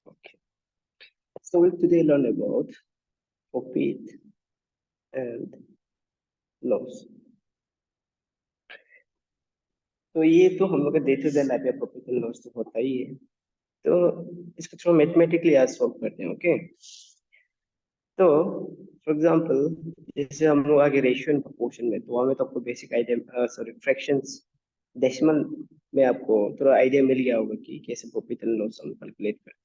Okay. So we'll today learn about profit and loss. तो ये तो हम लोग का डे टू डे लाइफ में प्रॉफिट एंड लॉस तो होता ही है। तो इसको थोड़ा मैथमेटिकली आज सॉल्व करते हैं। ओके, तो फॉर एग्जांपल जैसे हम लोग आगे रेशियो एंड प्रोपोर्शन में, तो हमें तो आपको basic idea sorry fractions decimal में आपको थोड़ा आइडिया मिल गया होगा कि कैसे प्रॉफिट एंड लॉस हम कैलकुलेट करते हैं।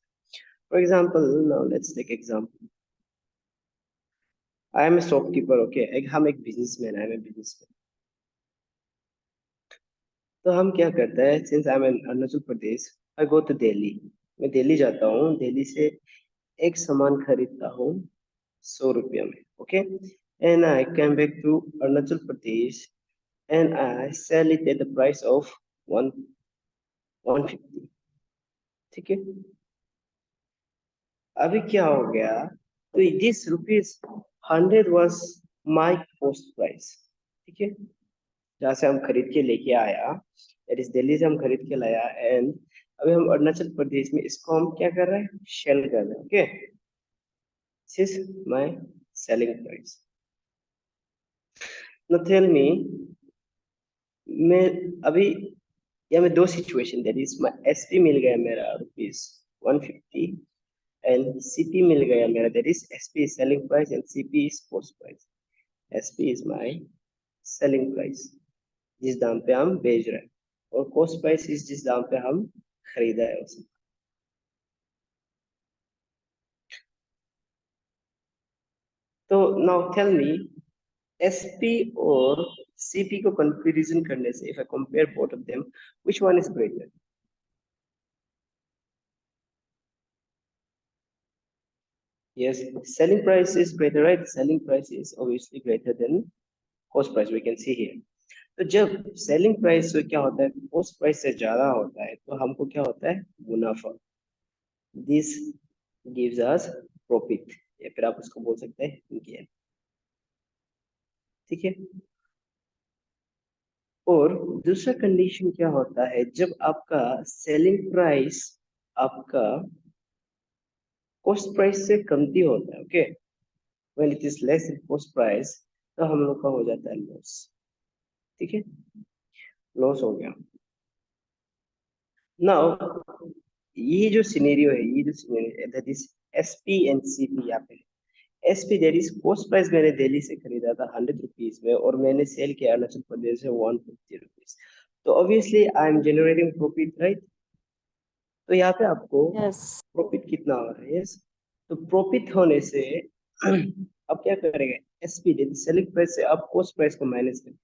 For example now let's take example, I am a shopkeeper. Okay, हम एक businessman, I am a businessman. तो हम क्या करते हैं, since I am in Arunachal Pradesh, I go to Delhi. मैं दिल्ली जाता हूँ, दिल्ली से एक सामान खरीदता हूँ 100 रुपया में। Okay, and I come back to Arunachal Pradesh and I sell it at the price of 150। ठीक है, अभी क्या हो गया, तो this rupees 100 was my cost price. ठीक है, जहाँ से हम खरीद के लेके आया, दैट इज दिल्ली से हम खरीद के लाया, एंड अभी हम अरुणाचल प्रदेश में इसको हम क्या कर रहे हैं, सेल कर रहे हैं। Okay, this is my selling price. Now tell me, मैं अभी या मैं दो situation, that is my SP मिल गया मेरा रुपीज 150 एंड सीपी मिल गया मेरा, that is SP is selling price and CP is cost price. SP is my selling price, जिस दाम पे हम बेच रहे हैं, और कॉस्ट प्राइस इज जिस दाम पे हम खरीदा है उसे। तो नाउ टेल मी, एसपी और सीपी को कंपैरिजन करने से, if I compare both of them, which one is greater? Yes, selling price is greater, right? Selling price is obviously greater than cost price, we can see here. तो जब selling price से क्या होता है, cost price से ज्यादा होता है, तो हमको क्या होता है, मुनाफा। दिस गिव्स अस प्रॉफिट, या फिर आप उसको बोल सकते हैं गेन। ठीक है, और दूसरा कंडीशन क्या होता है, जब आपका सेलिंग प्राइस आपका कॉस्ट प्राइस से कमती होता है। Okay, when it is less than cost price, तो हम लोग का हो जाता है लॉस। ठीक है, लॉस हो गया। नाउ ये जो सिनेरियो है, ये जो scenario that is SP and CP, यहाँ पे SP that is cost price मैंने दिल्ली से खरीदा था 100 रुपीज में, और मैंने सेल किया अरुणाचल प्रदेश से 150 रुपीज। तो obviously I am generating profit, right? तो यहाँ पे आपको यस प्रॉफिट कितना हो रहा है? यस, तो प्रॉफिट होने से अब क्या करेंगे, एसपी सेलिंग प्राइस से आप कॉस्ट प्राइस को माइनस करें,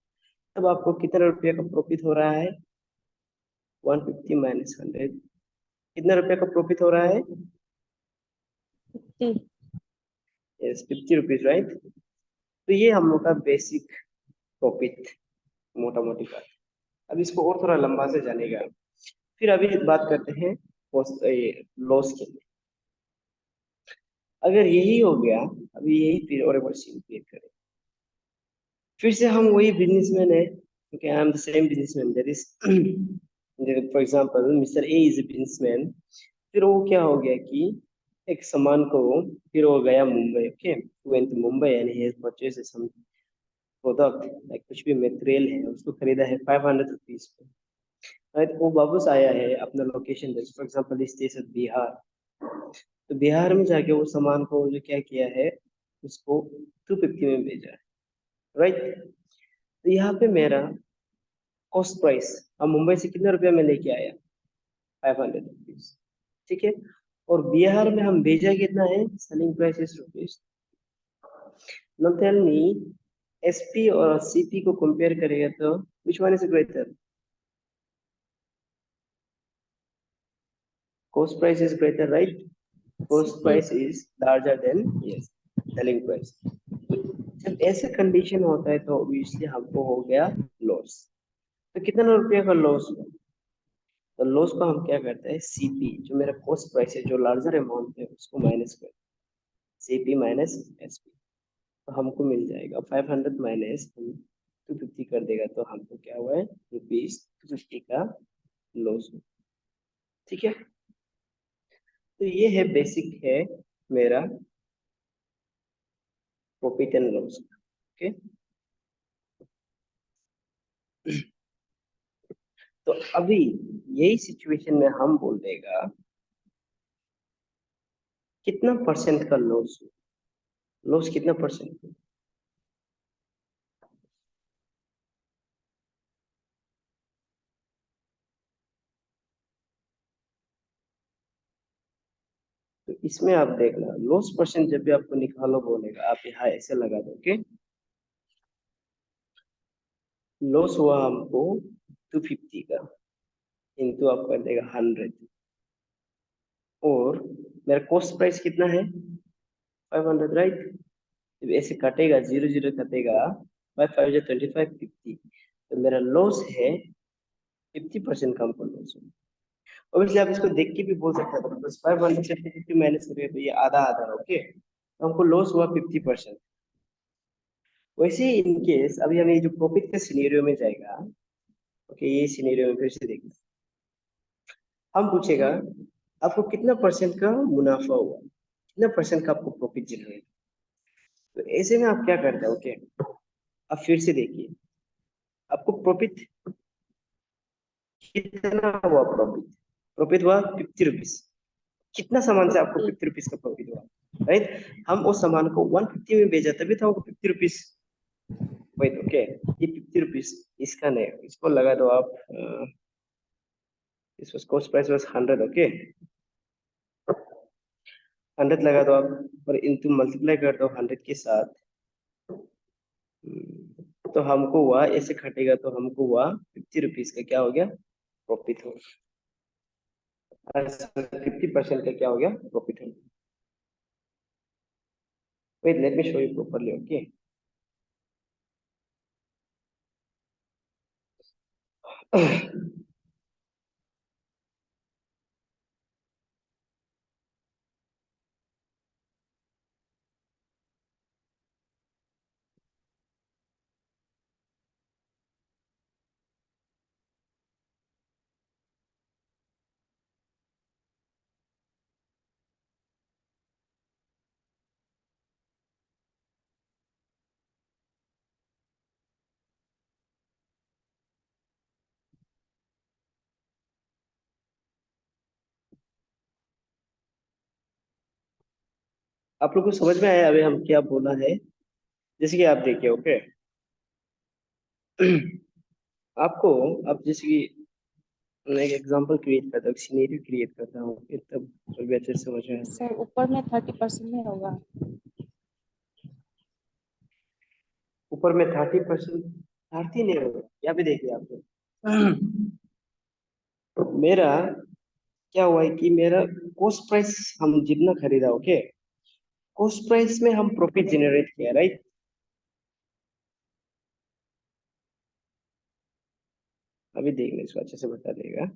तब आपको कितना रुपया का प्रॉफिट हो रहा है? 150 माइनस 100, कितना रुपया का प्रॉफिट हो रहा है? 50 यस, 50 रुपीज, राइट? तो ये हम लोग का बेसिक प्रॉफिट, मोटा मोटी बात। अब इसको और थोड़ा लंबा से जानेगा, फिर अभी बात करते हैं लॉस के लिए। अगर यही हो गया, अभी यही फिर और एक बार सीन क्रिएट करें, फिर से हम वही बिजनेसमैन है। Okay, I am the same businessman, that is for example mister A is a businessman. फिर वो क्या हो गया कि एक सामान को, फिर वो गया Mumbai. Okay, went to Mumbai and he has purchased some product, like कुछ भी मटेरियल है, उसको खरीदा है 500 रुपीज पे, राइट? वो वापस आया है अपना location, for example station Bihar. तो बिहार में जाके वो सामान को जो क्या किया है, उसको 250 में भेजा है, राइट? तो यहाँ पे मेरा कॉस्ट प्राइस, हम मुंबई से कितना रुपया में लेके आया, 500 रुपीज। ठीक है, और बिहार में हम भेजा कितना है, selling price is rupees. Now tell me, SP और सीपी को कंपेयर करेगा तो which one is greater? Cost price is greater, right? Cost CP price is larger than, yes, selling price. तो जब ऐसे कंडीशन होता है तो ऑब्वियसली हमको हो गया लॉस। तो कितना रुपया का लॉस हुआ? तो लॉस को हम क्या करते हैं, सीपी जो मेरा कॉस्ट प्राइस है, जो लार्जर अमाउंट है, उसको माइनस कर, सीपी माइनस एसपी। तो हमको मिल जाएगा 500 माइनस 250 कर देगा, तो हमको क्या हुआ है, रुपीज 250 का लॉस हुआ। ठीक है, तो ये है बेसिक है मेरा प्रॉफिट एंड लॉस। ओके, तो अभी यही सिचुएशन में हम बोल देगा कितना परसेंट का लॉस, लॉस कितना परसेंट। तो इसमें आप देखना लॉस परसेंट जब भी आपको निकालो बोलेगा, आप यहाँ ऐसे लगा दो। ओके, लॉस हुआ हमको 250 का, इंटू आप कर देगा 100, और मेरा कॉस्ट प्राइस कितना है 500, राइट। जब ऐसे कटेगा, जीरो जीरो कटेगा, बाय 5 25 50, तो मेरा लॉस है 50% का हमको लॉस है। ऑब्वियसली आप इसको देख के भी बोल सकते हो, बस 500 से 50 माइनस करेंगे तो ये आधा आधा है। ओके, तो हमको लॉस हुआ 50%। वैसे ही इन केस अभी हमें जो प्रॉफिट के सिनेरियो में जाएगा। ओके, ये सिनेरियो में फिर से देखिए, हम पूछेगा आपको कितना परसेंट का मुनाफा हुआ, कितना परसेंट का आपको प्रॉफिट जनरेट। तो ऐसे में आप क्या करते हैं। ओके, अब फिर से देखिए आपको प्रॉफिट कितना हुआ, प्रॉफिट प्रॉफिट हुआ 50 रुपीज। कितना सामान से आपको 50 रुपीज का प्रॉफिट हुआ, राइट। हम उस सामान को 150 में बेचा, तभी तो हमको 50 रुपीज। वेट, ओके, ये 50 रुपीज इसका नहीं, इसको लगा दो आप, इस कॉस्ट प्राइस वाज 100। ओके, 100 लगा दो आप और इनटू मल्टीप्लाई कर दो 100 के साथ। तो हमको हुआ, ऐसे घटेगा तो हमको हुआ 50 रुपीज का क्या हो गया, प्रॉफिट हो। 50% का क्या हो गया, प्रॉफिट हो। Wait, let me show you properly. Okay, आप लोग को समझ में आया अभी हम क्या बोला है। जैसे कि आप देखिए। ओके, आपको, अब जैसे कि मैं एक एग्जांपल क्रिएट करता हूँ, सिनेरियो क्रिएट करता हूँ, फिर तब थोड़ी अच्छे से समझ में आ सर जाएगा। ऊपर में 30% नहीं होगा? ऊपर में 30%, 30 नहीं होगा। यहाँ पे देखिए आप, मेरा क्या हुआ है कि मेरा कॉस्ट प्राइस हम जितना खरीदा, ओके, कॉस्ट प्राइस में हम प्रॉफिट जनरेट किया, राइट। अभी देखने इसको अच्छे से बता देगा।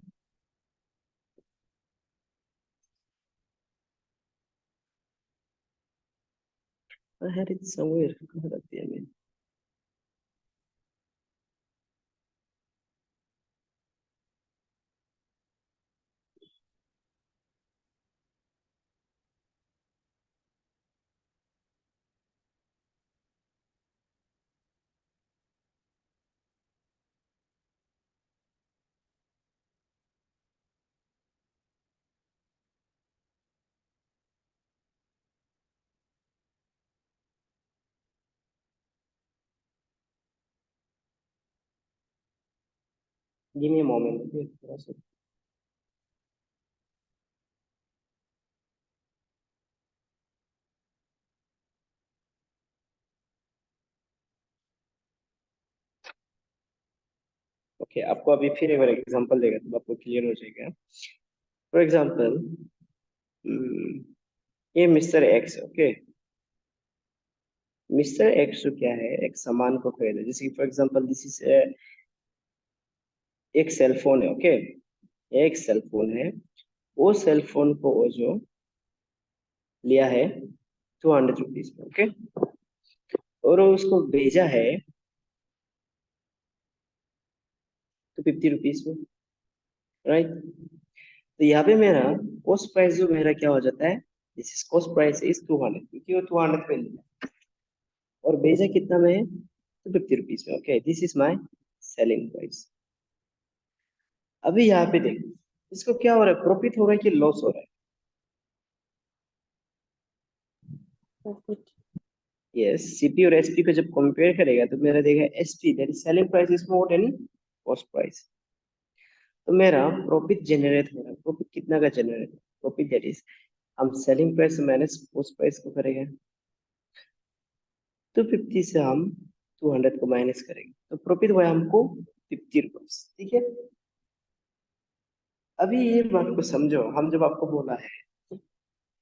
I had it somewhere, कहाँ रख दिया मैंने। गिव मी अ मोमेंट, थोड़ा सा। ओके, आपको अभी फिर एक बार एग्जांपल देगा तो आपको क्लियर हो जाएगा। फॉर एग्जांपल, ये mister x. Okay, mister x जो क्या है, एक सामान को खरीदा, जैसे कि फॉर एग्जांपल दिस इज एक सेल फोन है। ओके, एक सेल फोन है, वो सेल फोन को वो जो लिया है 200 रुपीज में। ओके, और वो उसको भेजा है तो 50 रुपीज में, राइट। तो यहाँ पे मेरा कॉस्ट प्राइस जो मेरा क्या हो जाता है, this is cost price is 200, क्योंकि वो 200 पे लिया और भेजा कितना में है, 250 रुपीज में। Okay, this is my selling price. अभी यहाँ पे देखो इसको क्या हो रहा है, प्रॉफिट हो रहा है कि लॉस हो रहा है? प्रॉफिट। यस, सीपी और एसपी को जब कंपेयर करेगा तो मेरा देखा SP that is selling price is more than cost price. तो मेरा प्रॉफिट जनरेट हो रहा है। प्रॉफिट कितना का जनरेट? प्रॉफिट दैट इज, हम selling price minus cost price को करेंगे, 250 से हम 200 को माइनस करेंगे तो प्रॉफिट हुआ हमको 50 रुपीज। ठीक है, अभी ये बात को समझो, हम जब आपको बोला है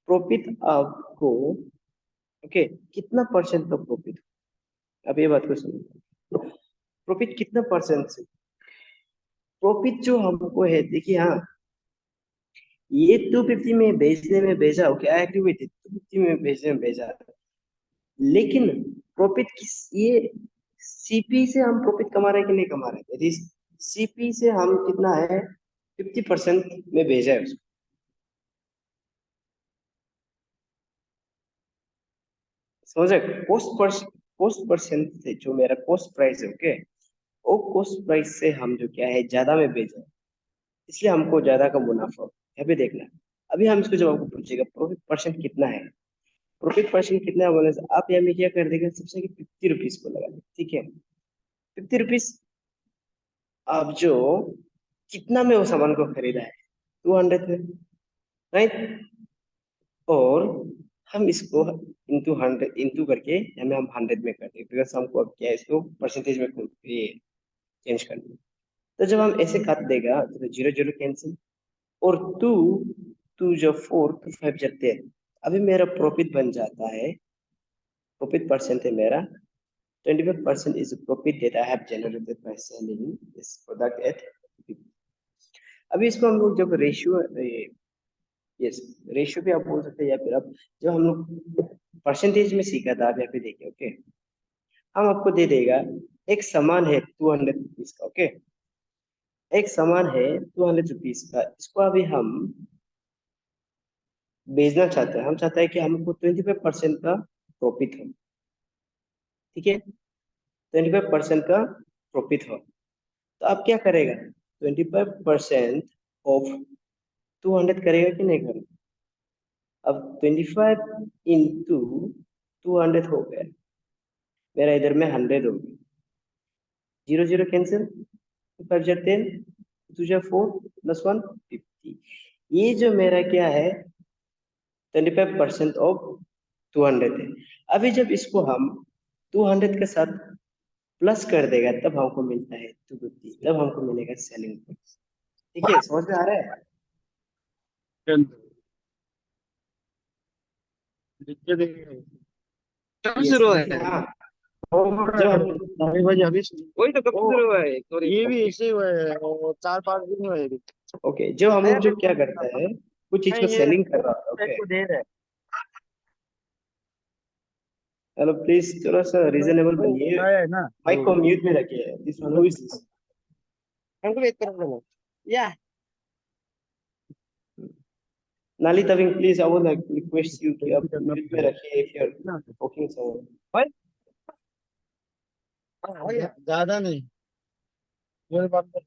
प्रॉफिट आपको, ओके, कितना परसेंट का प्रॉफिट, अब ये बात को समझो, प्रॉफिट कितना परसेंट से, प्रॉफिट जो हमको है, देखिए हाँ, ये 250 में बेचने में भेजा, okay I agree with it, 250 में बेचने में भेजा, लेकिन प्रॉफिट किस, ये सीपी से हम प्रॉफिट कमा रहे हैं कि नहीं कमा रहे हैं? सीपी से हम कितना है, 50% में भेजा है उसको। समझ रहे, कॉस्ट परसेंट से जो मेरा कॉस्ट प्राइस है, ओके, वो कॉस्ट प्राइस से हम जो क्या है ज्यादा में भेजा है, इसलिए हमको ज्यादा का मुनाफा हो। यहाँ पे देखना, अभी हम इसको जब आपको पूछेगा प्रॉफिट परसेंट कितना है, प्रॉफिट परसेंट कितना है बोले तो आप यहाँ में क्या कर देगा, सबसे 50 रुपीज को लगा दें। ठीक है, 50 रुपीज, आप जो कितना में वो सामान को खरीदा है, 200 में, राइट, और हम इसको इंटू 100 इंटू करके हमें हम 100 में कर देंगे, बिकॉज हमको अब क्या है इसको परसेंटेज में ये चेंज करना है। तो जब हम ऐसे काट देगा तो जीरो जीरो कैंसिल, और टू, टू जो 4, टू 5 जो 10, अभी मेरा प्रॉफिट बन जाता है, प्रॉफिट परसेंट है मेरा 25% is the profit that I have generated by selling this product at 50। अभी इसको हम लोग जब रेशियो, यस, रेशियो भी आप बोल सकते हैं, या फिर आप जब हम लोग परसेंटेज में सीखा था, आप यहाँ पे देखिए, ओके, हम आपको दे देगा एक सामान है 200 रुपीज का, ओके, एक सामान है 200 रुपीज का, इसको अभी हम बेचना चाहते हैं, हम चाहते हैं कि हमको 25% का प्रॉफिट हो। ठीक है, 25% का प्रॉफिट हो, तो आप क्या करेगा, 25% ऑफ 200 करेगा कि नहीं करेगा? अब 25 इंटू 200 हो गया, मेरा इधर में 100 हो गया, जीरो जीरो कैंसिल, 5 10, 2 4 +1 50, ये जो मेरा क्या है 25% ऑफ 200 है। अभी जब इसको हम 200 के साथ प्लस कर देगा तब हमको मिलता है 250, तब हमको मिलेगा सेलिंग प्राइस। ठीक है, समझ में आ रहा है? कब यस, शुरू देखिए है? हाँ, जब हम अभी भाई अभी वही तो कब ओ, शुरू हुआ है, सॉरी। ये भी ऐसे ही हुआ है, वो 4-5 दिन हुए अभी। ओके, जब हम लोग अरे जो क्या करता है, कुछ चीज को नहीं, ये सेलिंग कर रहा था, ओके, को दे रहे हेलो प्लीज थोड़ा सा रीजनेबल वो बनिए, आया है ना, माइक को म्यूट में रखिए, this one who is this? हमको वेट करना है या नाली तविंग please, I would like request you कि आप करना म्यूट में रखिए if you are not talking someone. भाई। ज्यादा नहीं, मेरे बात कर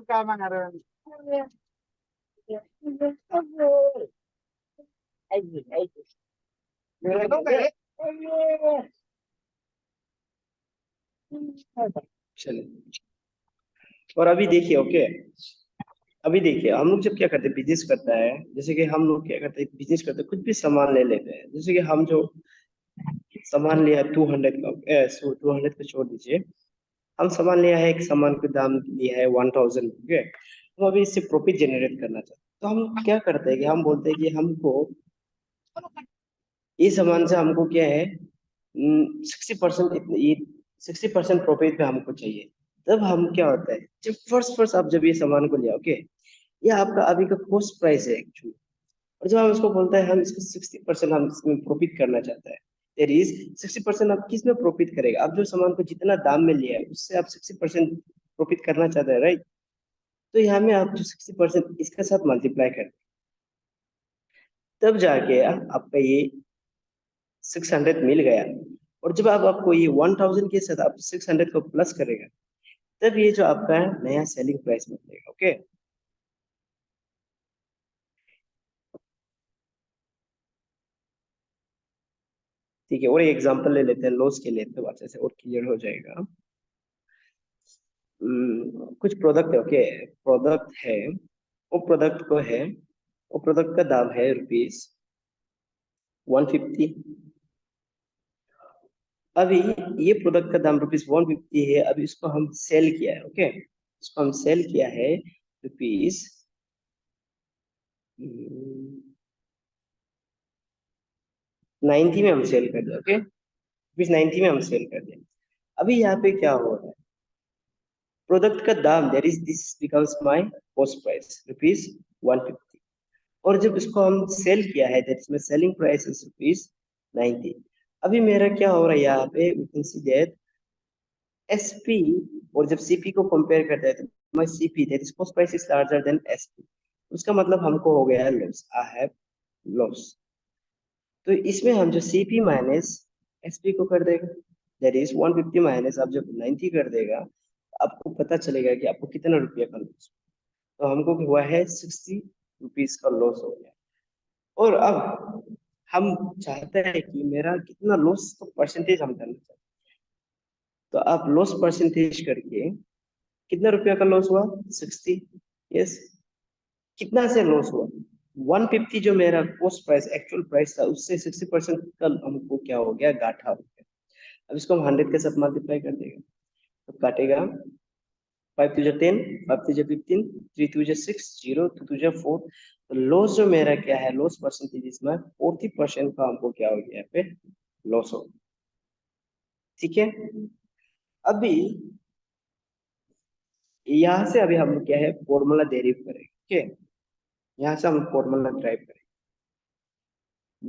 क्या मंगा रहे हैं? चलिए, और अभी देखिए, ओके, अभी देखिए हम लोग जब क्या करते हैं, बिजनेस करता है, जैसे कि हम लोग क्या करते हैं, बिजनेस करते हैं, कुछ भी सामान ले लेते हैं, जैसे कि हम जो सामान लिया 200 का, 200 को छोड़ दीजिए, हम सामान लिया है, एक सामान का दाम लिया है 1000, ओके, हम अभी इससे प्रॉफिट जनरेट करना चाहते हैं, तो हम क्या करते हैं कि हम बोलते हैं कि हमको ये सामान से हमको क्या है 60%, इतने ये 60% प्रॉफिट पे हमको चाहिए। तब हम क्या होता है, जब फर्स्ट फर्स्ट आप जब ये सामान को लिया, ओके, ये आपका अभी का कॉस्ट प्राइस है एक्चुअली, और जब हम इसको बोलते हैं हम इसको 60% हम इसमें प्रॉफिट करना चाहते हैं, देयर इज 60% आप किस में प्रॉफिट करेगा? आप जो सामान को जितना दाम में लिया है उससे आप 60% प्रॉफिट करना चाहते हैं, राइट? तो यहाँ में आप जो 60% इसके साथ मल्टीप्लाई कर, तब जाके आपका ये 600 मिल गया। और जब आप आपको ये 1000 के साथ आप 600 को प्लस करेगा, तब ये जो आपका नया सेलिंग प्राइस बनेगा। ओके, ठीक है। और एग्जांपल ले लेते हैं लॉस के लिए, तो अच्छे से और क्लियर हो जाएगा। कुछ प्रोडक्ट है, ओके, प्रोडक्ट है, वो प्रोडक्ट को है, वो प्रोडक्ट का दाम है ₹150। अभी ये प्रोडक्ट का दाम ₹150 है। अभी इसको हम सेल किया है, ओके, इसको हम सेल किया है रुपीज 90 में हम सेल कर दिया। ओके, ₹90 में हम सेल कर दिया। अभी यहाँ पे क्या हो रहा है? प्रोडक्ट का दाम that is this becomes my cost price ₹150। और जब इसको हम सेल किया है दैट इसमें सेलिंग प्राइस इज ₹90। अभी मेरा क्या हो रहा है यहाँ पे? We can see that SP, और जब सीपी को कंपेयर करते हैं तो my CP that is cost price is larger than SP. उसका मतलब हमको हो गया लॉस, आई हैव लॉस। तो इसमें हम जो सीपी माइनस एसपी को कर देगा, दैट इज 150 माइनस आप जब 90 कर देगा, आपको पता चलेगा कि आपको कितना रुपया का लॉस। तो हमको हुआ है 60 रुपीज का लॉस हो गया। और अब हम चाहते हैं कि मेरा कितना लॉस तो परसेंटेज हम करना चाहते हैं। तो आप लॉस परसेंटेज करके कितना रुपया का लॉस हुआ? 60। यस, कितना से लॉस हुआ? 150 जो मेरा कॉस्ट प्राइस एक्चुअल प्राइस था उससे 60% का हमको क्या हो गया? घाटा हो गया। अब इसको हम 100 के साथ मल्टीप्लाई कर देगा, तो काटेगा 5 टू 10, 5 टू 15, 3 टू 6, 0 2 टू 4। तो लॉस जो मेरा क्या है? लॉस परसेंटेज इसमें 40% का हमको क्या हो गया यहाँ पे? लॉस हो गया। ठीक है, अभी यहाँ से अभी हम क्या है? फॉर्मूला डेरिव करेंगे। ठीक है, यहाँ से हम फॉर्मूला ड्राइव करेंगे।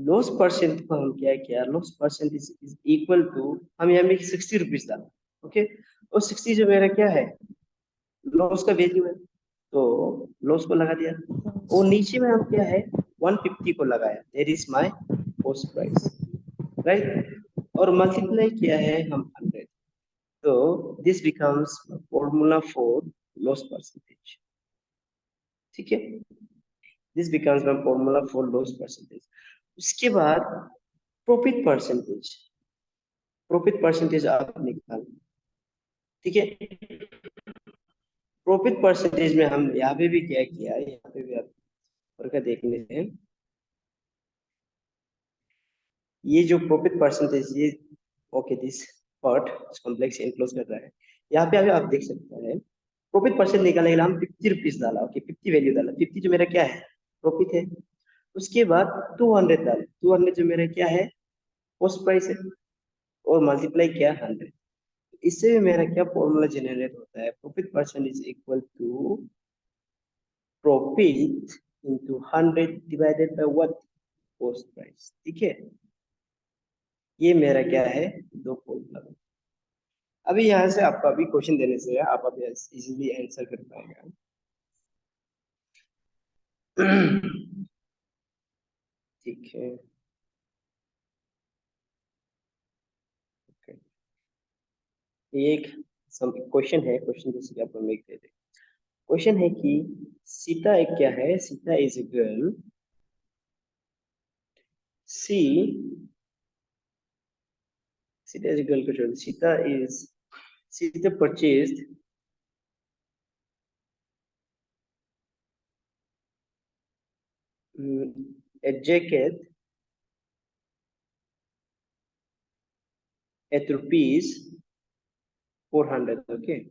लॉस परसेंट को हम क्या किया? Loss percent is equal to, हम यहाँ में 60 रुपीज डाला। ओके, और 60 जो मेरा क्या है? लॉस का वैल्यू है, तो लॉस को लगा दिया। और नीचे में हम क्या है? 150 को लगाया, that is my cost price, right? और मल्टीप्लाई किया है हम 100। तो this becomes formula for loss percentage. ठीक है, this becomes my formula for loss percentage. उसके बाद प्रॉफिट परसेंटेज, प्रॉफिट परसेंटेज आप निकाल। ठीक है, प्रॉफिट परसेंटेज में हम यहाँ पे भी क्या किया है? यहाँ पे भी आप करके देख लेते हैं। ये जो प्रॉफिट परसेंटेज, ये okay, this part complex enclose कर रहा है। यहाँ पे अभी आप देख सकते हैं प्रॉफिट परसेंट निकालने के लिए हम 50 रुपीज डाला। ओके, 50 वैल्यू डाला, 50 जो मेरा क्या है? प्रॉफिट है। उसके बाद 200 डाला, 200 जो मेरा क्या है? कॉस्ट प्राइस है। और मल्टीप्लाई किया 100। इससे मेरा क्या फॉर्मूला जनरेट होता है? Profit percent is equal to profit into 100 divided by what? Cost price. ठीक है, ये मेरा क्या है? दो फॉर्मूला। अभी यहाँ से आपको अभी क्वेश्चन देने से आप अभी इजीली आंसर कर पाएगा। ठीक है, okay. ये एक क्वेश्चन है, क्वेश्चन जैसे कि आपको मैं दे दे। क्वेश्चन है कि सीता एक क्या है? Sita is a girl. See, Sita is a girl को छोड़, Sita purchased a jacket at ₹400, okay,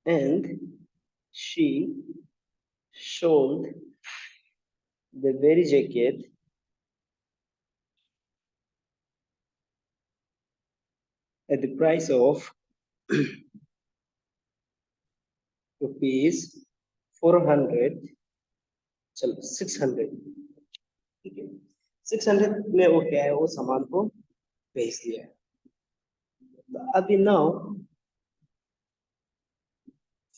and she sold the very jacket at the price of ₹400, चलो 600। ठीक है, 600 में वो क्या है, वो सामान को भेज दिया है। तो अभी now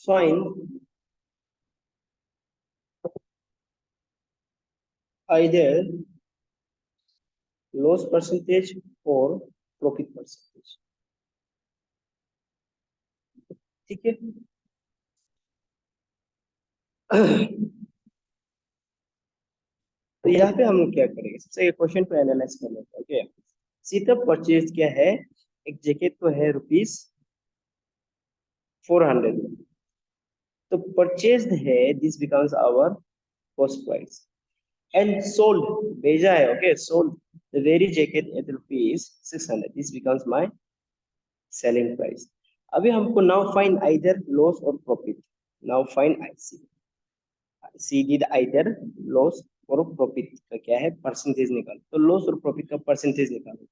find either loss percentage or profit percentage। ठीक है। तो यहाँ पे हम लोग क्या करेंगे, सबसे क्वेश्चन को एनालाइज कर लेते हैं। ओके, सीधा परचेज क्या है, एक जैकेट तो है ₹400, तो परचेज है, this becomes our cost price, and sold भेजा है, okay, sold the very jacket at ₹600, this becomes my selling price. अभी हमको नाउ फाइंड आइदर लॉस और profit. Now find she did either loss और प्रॉफिट का क्या है, परसेंटेज निकालो। तो लॉस और प्रॉफिट का परसेंटेज निकालो,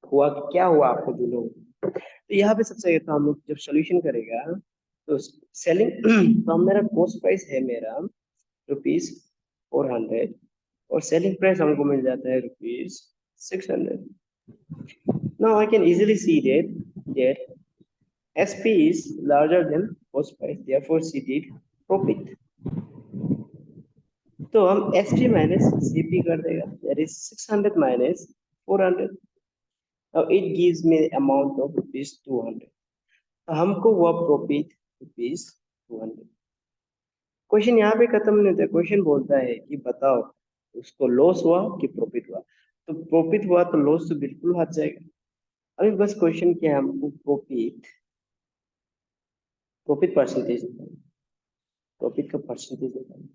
हुआ क्या हुआ आपको दोनों। तो यहाँ पे सबसे पहले तो हम लोग जब सोल्यूशन करेगा, तो सेलिंग तो मेरा कॉस्ट प्राइस है मेरा ₹400, और सेलिंग प्राइस हमको मिल जाता है ₹600। Now I can easily C that SP is larger than cost price, therefore C did profit। तो हम SP माइनस CP कर देगा, that is 600 minus 400। now it gives me amount of ₹200। तो हमको हुआ प्रॉफिट ₹200। क्वेश्चन यहाँ पे खत्म नहीं होता, क्वेश्चन बोलता है कि बताओ उसको लॉस हुआ कि प्रॉफिट हुआ। तो प्रॉफिट हुआ तो लॉस तो बिल्कुल हट जाएगा। अभी बस क्वेश्चन क्या है, हमको प्रॉफिट प्रॉफिट परसेंटेज निकालना, प्रॉफिट का परसेंटेज निकालना।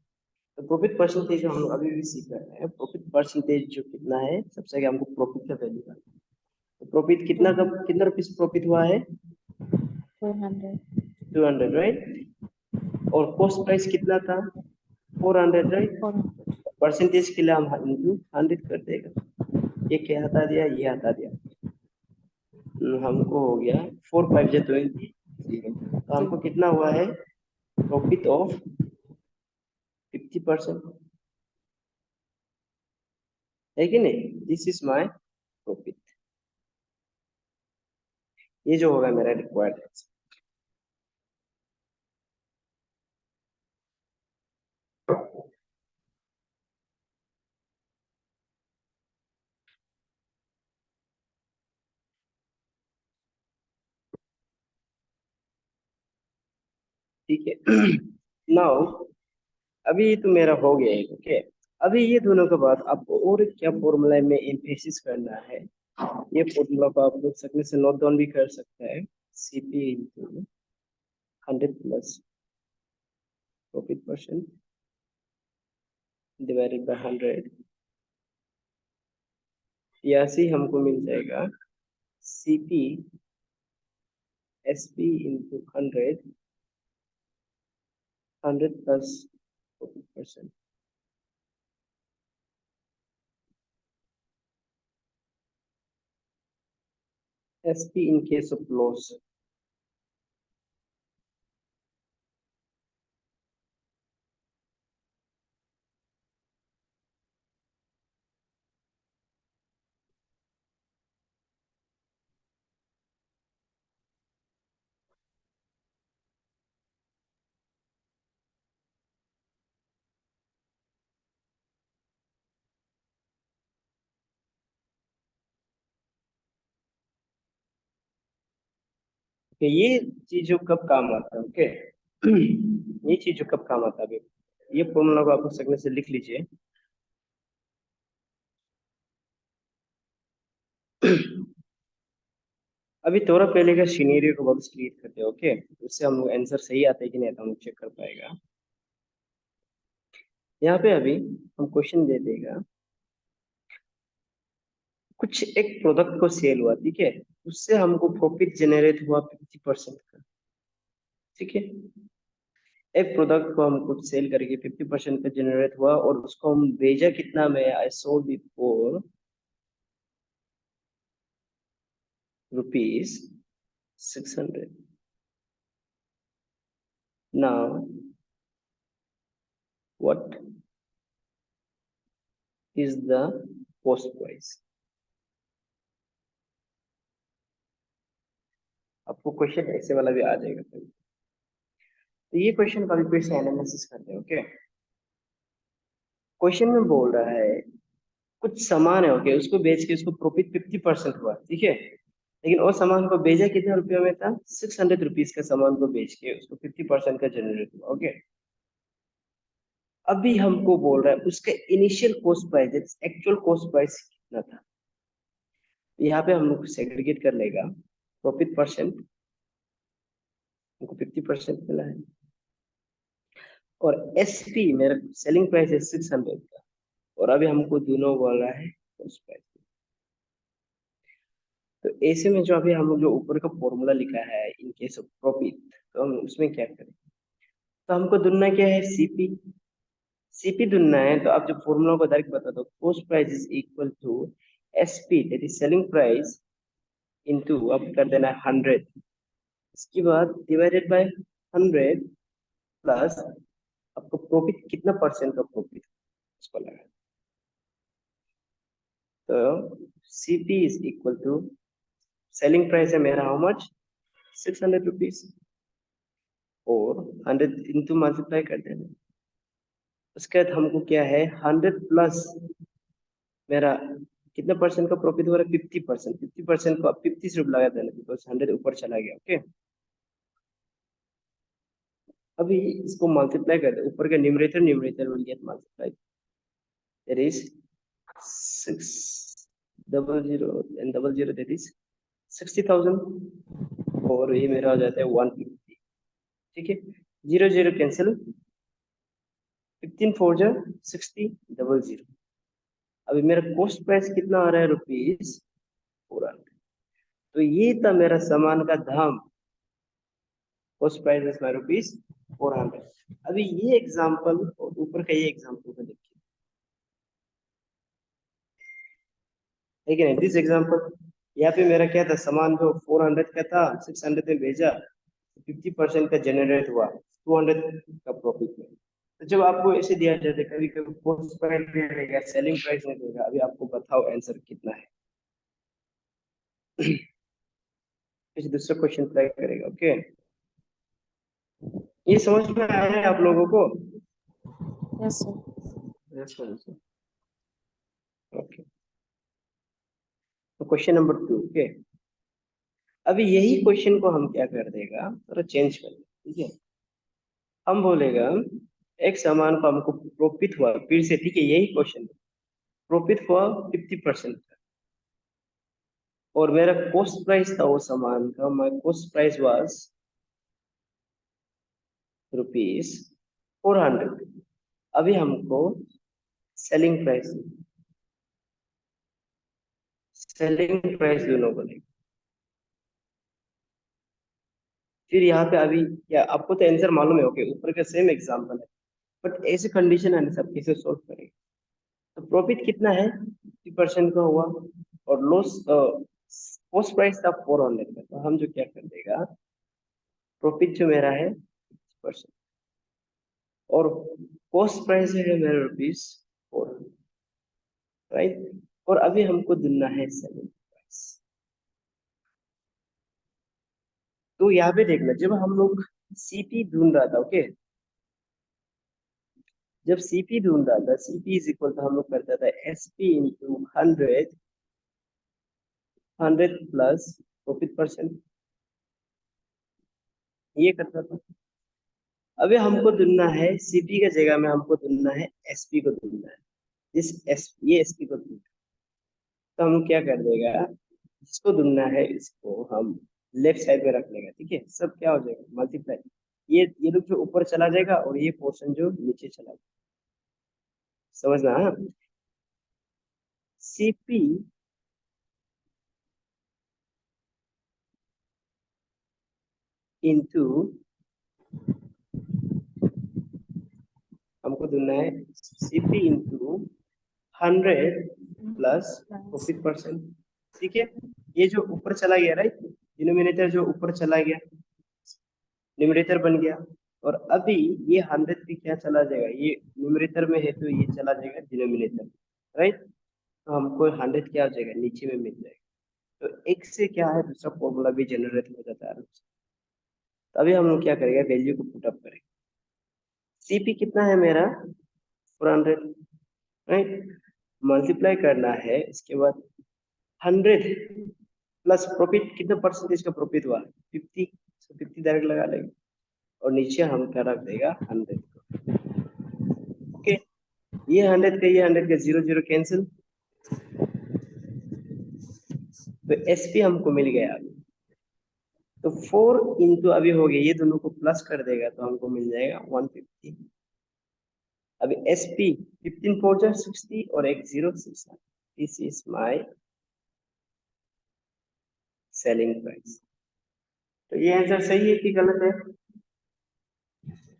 तो प्रॉफिट परसेंटेज हम लोग अभी भी सीख रहे हैं। प्रॉफिट परसेंटेज जो कितना है, सबसे आगे हमको प्रॉफिट का वैल्यू करना है। तो प्रॉफिट कितना का, कितना रुपीस प्रॉफिट हुआ है, 400 200, राइट। और कॉस्ट प्राइस कितना था, 400, राइट। 400 परसेंटेज के लिए हम इंटू 100 कर देगा, ये क्या हटा दिया, ये हटा दिया। हमको हो गया 4 5 जा 20, 0। तो हमको कितना हुआ है, प्रॉफिट ऑफ 50%, है कि नहीं। दिस इज माय प्रॉफिट, ये जो होगा मेरा रिक्वायर्ड आंसर। ठीक है। नाउ अभी ये तो मेरा हो गया है, ओके। अभी ये दोनों के बाद आपको और क्या फॉर्मूला में एम्फेसिस करना है, ये फॉर्मूला को आप लोग सकने से नोट डाउन भी कर सकते हैं। CP into 100 plus profit percent divided by 100, या से हमको मिल जाएगा CP SP into 100 plus profit percent. SP in case of loss, कि ये चीज जो कब काम आता है, ओके। ये चीज जो कब काम आता है, अभी ये फॉर्मूला को आप लोग सकने से लिख लीजिए। अभी थोड़ा पहले का सिनेरियो को वापस क्रिएट करते हैं, ओके। उससे हम लोग आंसर सही आता है कि नहीं, तो हम चेक कर पाएगा। यहाँ पे अभी हम क्वेश्चन दे देगा, कुछ एक प्रोडक्ट को सेल हुआ, ठीक है, उससे हमको प्रॉफिट जनरेट हुआ 50% का, ठीक है। एक प्रोडक्ट को हमको सेल करके 50% का जनरेट हुआ, और उसको हम भेजा कितना में, I sold it for ₹600। Now what is the cost price. आपको क्वेश्चन ऐसे वाला भी आ जाएगा कभी। तो ये क्वेश्चन कभी फिर से एनालिसिस करते हैं। ओके, क्वेश्चन में बोल रहा है कुछ सामान है, ओके, उसको बेच के उसको प्रॉफिट 50% हुआ, ठीक है, लेकिन वो सामान को बेचा कितने रुपयों में था, 600 रुपीज का सामान को बेच के उसको 50% का जनरेट हुआ। ओके, अभी हमको बोल रहा है उसका initial cost price, actual cost price कितना था। यहाँ पे हम लोग सेग्रीगेट कर लेगा प्रॉफिट परसेंट, हमको 50% मिला है, और एसपी मेरा सेलिंग प्राइस है 600 का, और अभी हमको दोनों बोल रहा है कॉस्ट प्राइस। तो ऐसे में जो अभी हम लोग जो ऊपर का फॉर्मूला लिखा है इन केस ऑफ प्रॉफिट, तो हम उसमें क्या करें, तो हमको ढूंढना क्या है, सीपी। सीपी ढूंढना है तो आप जो फॉर्मूला को डायरेक्ट बता दो, cost price is equal to SP that is selling price into अब कर देना है 100, इसके बाद डिवाइडेड बाय 100 प्लस आपको प्रॉफिट कितना परसेंट का प्रॉफिट उसको लगा। तो CP is equal to selling price है मेरा हाउ मच, 600 रुपीज, और 100 इंटू मल्टीप्लाई कर देना। उसके बाद हमको क्या है 100 प्लस मेरा कितना परसेंट का प्रॉफिट हो रहा है, 50%। 50% को आप 50 से लगा देना बिकॉज 100 ऊपर चला गया। ओके, अभी इसको मल्टीप्लाई कर दे, ऊपर का numerator will get multiply, that is 600 and 00 that is 60,000, और ये मेरा हो जाता है 150। ठीक है, 00 कैंसिल, 15 4 जा 60, 00। अभी मेरा कॉस्ट प्राइस कितना आ रहा है, रुपीज 400। तो ये था मेरा सामान का दाम, cost price is my rupees 400। अभी ये एग्जांपल और ऊपर का ये एग्जांपल को देखिए, ठीक है, दिस एग्जांपल यहाँ पे मेरा क्या था, सामान जो 400 का था 600 में भेजा, 50% का जनरेट हुआ 200 का प्रॉफिट में। तो जब आपको ऐसे दिया जाता है, कभी कभी कॉस्ट प्राइस दे देगा, सेलिंग प्राइस नहीं देगा, अभी आपको बताओ आंसर कितना है। इस दूसरा क्वेश्चन ट्राई करेगा। ओके, ये समझ में आया है आप लोगों को? Yes, sir. Yes sir. Okay, तो क्वेश्चन नंबर 2। ओके, अभी यही क्वेश्चन को हम क्या कर देगा, थोड़ा चेंज कर देगा। ठीक है, हम बोलेगा एक सामान को हमको प्रॉफिट हुआ, फिर से, ठीक है, यही क्वेश्चन, प्रॉफिट हुआ 50% का, और मेरा कॉस्ट प्राइस था वो सामान का, my cost price was rupees 400। अभी हमको सेलिंग प्राइस दोनों को लेंगे। फिर यहाँ पे अभी क्या आपको तो आंसर मालूम है, ओके, ऊपर का सेम एग्जांपल है, बट ऐसे कंडीशन है ना, सब कैसे सॉल्व करेंगे। तो प्रॉफिट कितना है, 50% का हुआ, और लॉस कॉस्ट प्राइस था 400 का, तो हम जो क्या कर देगा, प्रॉफिट जो मेरा है 50%, और कॉस्ट प्राइस है मेरा रुपीज 400, राइट। और अभी हमको देना है सेलिंग प्राइस। तो यहाँ पे देखना, जब हम लोग सीपी ढूंढ रहा था, ओके, जब सीपी ढूंढ रहा था, सीपी इज इक्वल तो हम लोग करता था SP into 100 plus profit percent, ये करता था। अभी हमको ढूंढना है सीपी के जगह में, हमको ढूंढना है एसपी को ढूंढना है, ये एसपी को ढूंढना है। तो हम क्या कर देगा, इसको ढूंढना है, इसको हम लेफ्ट साइड में रख लेगा। ठीक है, सब क्या हो जाएगा, मल्टीप्लाई, ये लोग जो ऊपर चला जाएगा और ये पोर्शन जो नीचे चला जाएगा, समझना। हाँ, सीपी इंटू, हमको ढूंढना है CP into 100 plus profit percent. ठीक है, ये जो ऊपर चला गया, राइट, डिनोमिनेटर जो ऊपर चला गया, न्यूमरेटर बन गया, और अभी ये 100 भी क्या चला जाएगा, ये न्यूमरेटर में है तो ये चला जाएगा डिनोमिनेटर। राइट। तो हमको 100 क्या हो जाएगा, नीचे में मिल जाएगा। तो एक से क्या है, दूसरा फॉर्मूला भी जनरेट हो जाता है आराम से। तो अभी हम लोग क्या करेंगे, वैल्यू को पुट अप करेंगे। सीपी कितना है मेरा, 400, राइट। मल्टीप्लाई करना है, इसके बाद 100 प्लस प्रॉफिट, कितना परसेंटेज का प्रॉफिट हुआ, 50, 50 डायरेक्ट लगा लेंगे और नीचे हम क्या रख देगा, 100। ओके, ये 100 का ये 100 का 0 0 कैंसिल, तो एसपी हमको मिल गया अभी। तो 4 इंटू अभी हो गया, ये दोनों को प्लस कर देगा तो हमको मिल जाएगा 150। अभी एसपी 15 4 जा 60 और एक 0 6। This is my selling price. तो ये आंसर सही है कि गलत है?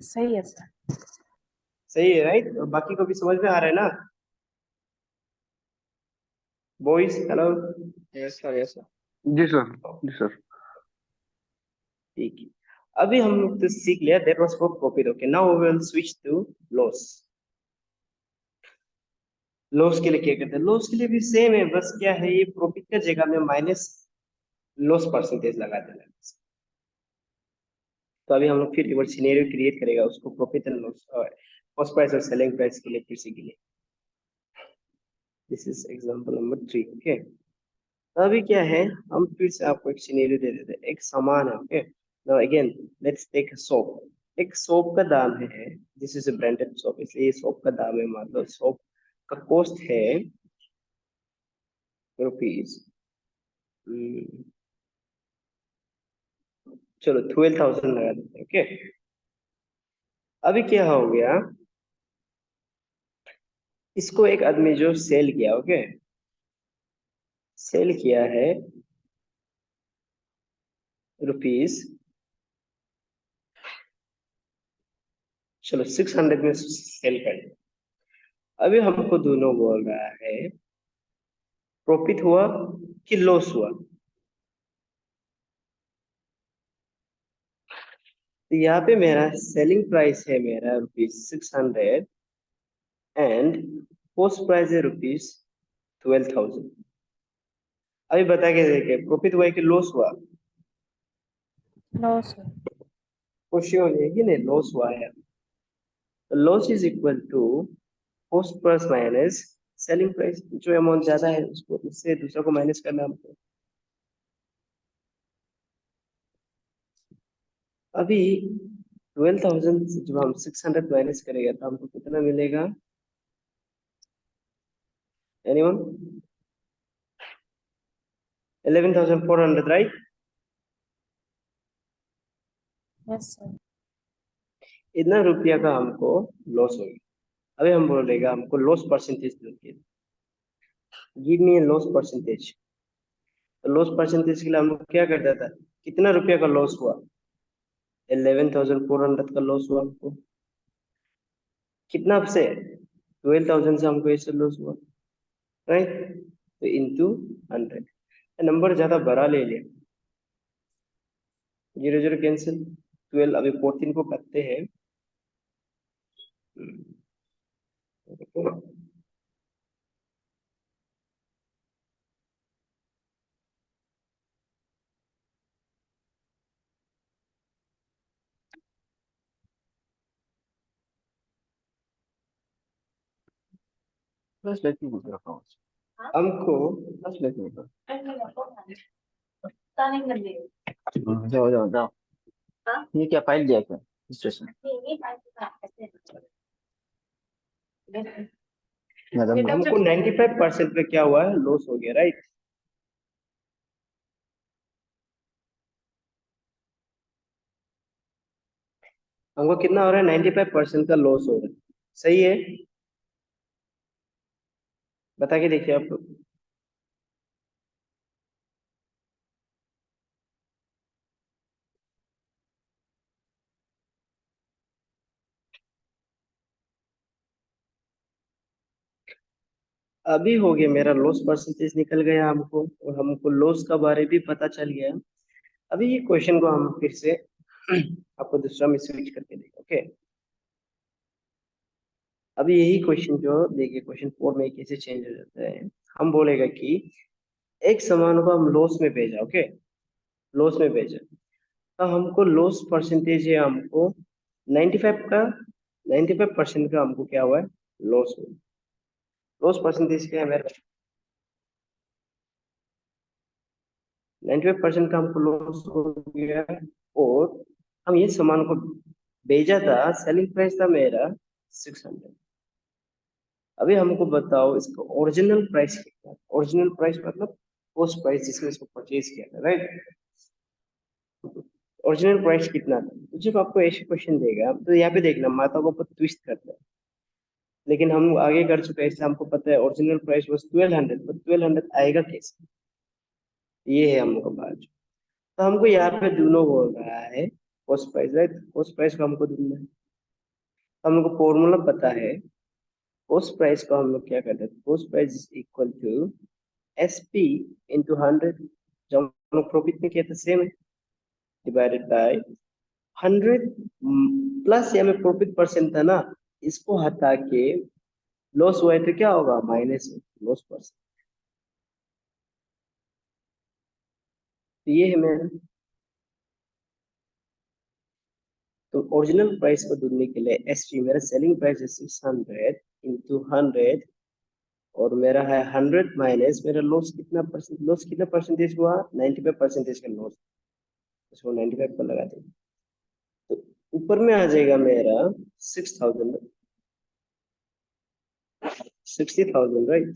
सही है सर। सही है, राइट। और बाकी को भी समझ में आ रहा है ना boys? Hello. Yes sir, yes sir. जी सर, जी सर। ठीक है, अभी हम लोग तो सीख लिया that was for profit. Okay, now we will switch to loss. Loss के लिए क्या करते हैं, लॉस के लिए भी सेम है, बस क्या है, ये प्रॉफिट का जगह में माइनस लॉस परसेंटेज लगा देना है। तो अभी हम लोग फिर एक बार सिनेरियो क्रिएट करेगा उसको, profit and loss cost price और सेलिंग प्राइस के लिए फिर से के लिए। This is example number 3। Okay, अभी क्या है, हम फिर से आपको एक सिनेरियो दे देते हैं, एक सामान है। Okay, now again let's take a soap. एक सोप का दाम है, this is a branded soap, इसलिए सोप का दाम है, मान लो सोप का कॉस्ट है रुपीज, चलो 12,000 लगा देते हैं। ओके, अभी क्या हो गया, इसको एक आदमी जो सेल किया, ओके, सेल किया है रुपीज, चलो 600 में सेल कर दिया। अभी हमको दोनों बोल रहा है प्रॉफिट हुआ कि लॉस हुआ। तो यहाँ पे मेरा सेलिंग प्राइस है मेरा रुपीज 600 एंड पोस्ट प्राइस है रुपीज 12,000। अभी बता के देखे प्रॉफिट हुआ है कि लॉस हुआ, नो सर। खुशी हो जाएगी नहीं, लॉस हुआ है। Loss is equal to post price minus selling price, जो अमाउंट ज्यादा है उसको उससे दूसरा को माइनस करना हमको। अभी 12,000 से जब हम 600 माइनस करेंगे तो हमको कितना मिलेगा, एनीवन? 11,400, राइट। Yes sir. इतना रुपया का हमको लॉस हो गया। अभी हम बोलेगा हमको लॉस परसेंटेज दीजिए, गिव मी लॉस परसेंटेज। तो लॉस परसेंटेज के लिए हमको क्या करता था, कितना रुपया का लॉस हुआ, 11,400 का लॉस हुआ हमको। कितना से, 12,000 से हमको ऐसे लॉस हुआ, राइट। तो इंटू 100, नंबर ज्यादा बड़ा ले लिया, 0 0 कैंसिल, 12 अभी 14 को करते हैं। बस लेट मी गुजरा हूँ। हमको बस लेट मी गुजरा। जाओ जाओ जाओ। ये क्या फाइल दिया क्या स्टेशन? मैडम, हमको 95% पे क्या हुआ है, लॉस हो गया, राइट। हमको कितना हो रहा है, 95% का लॉस हो रहा है, सही है? बता के देखिए आप लोग। अभी हो गया मेरा लॉस परसेंटेज निकल गया हमको, और हमको लॉस का बारे भी पता चल गया। अभी ये क्वेश्चन को हम फिर से आपको दूसरा में स्विच करके देंगे। ओके, अभी यही क्वेश्चन जो देखिए क्वेश्चन 4 में कैसे चेंज हो जाता है। हम बोलेगा कि एक सामान को हम लॉस में भेजा, ओके, लॉस में भेजा, तो हमको लॉस परसेंटेज है, हमको 95% का हमको क्या हुआ है, लॉस हुआ। लॉस परसेंटेज क्या है मेरा, 95% का हमको लॉस हो गया। और हम ये सामान को भेजा था, सेलिंग प्राइस था मेरा 600। अभी हमको बताओ इसका ओरिजिनल प्राइस कितना, ओरिजिनल प्राइस मतलब कॉस्ट प्राइस जिसमें इसको परचेज किया था, राइट। ओरिजिनल प्राइस कितना था, तो जब आपको ऐसे क्वेश्चन देगा तो यहाँ पे देखना माता को ट्विस्ट करता है, लेकिन हम आगे कर चुके हैं इसलिए हमको पता है ओरिजिनल प्राइस बस 1200, तो 1200 आएगा कैसे, ये है हमको बात। तो हमको यहाँ पे दोनों बोल रहा है cost price, right, cost price को हमको ढूंढना है। हमको फॉर्मूला पता है, कॉस्ट प्राइस को हम लोग क्या करते हैं, cost price is equal to SP into 100, जो हम लोग प्रॉफिट में किया था सेम है, डिवाइडेड बाय 100 प्लस यहाँ में प्रॉफिट परसेंट था ना, इसको हटा के लॉस हुआ है तो क्या होगा, माइनस लॉस परसेंट। तो ये है मेरा, तो ओरिजिनल प्राइस को ढूंढने के लिए SP मेरा सेलिंग प्राइस है 600 इंटू 100, और मेरा है 100 माइनस मेरा लॉस कितना परसेंट, लॉस कितना परसेंटेज हुआ, 95% का लॉस, इसको 95 पर लगा देंगे तो ऊपर में आ जाएगा मेरा 6000, 60,000, राइट।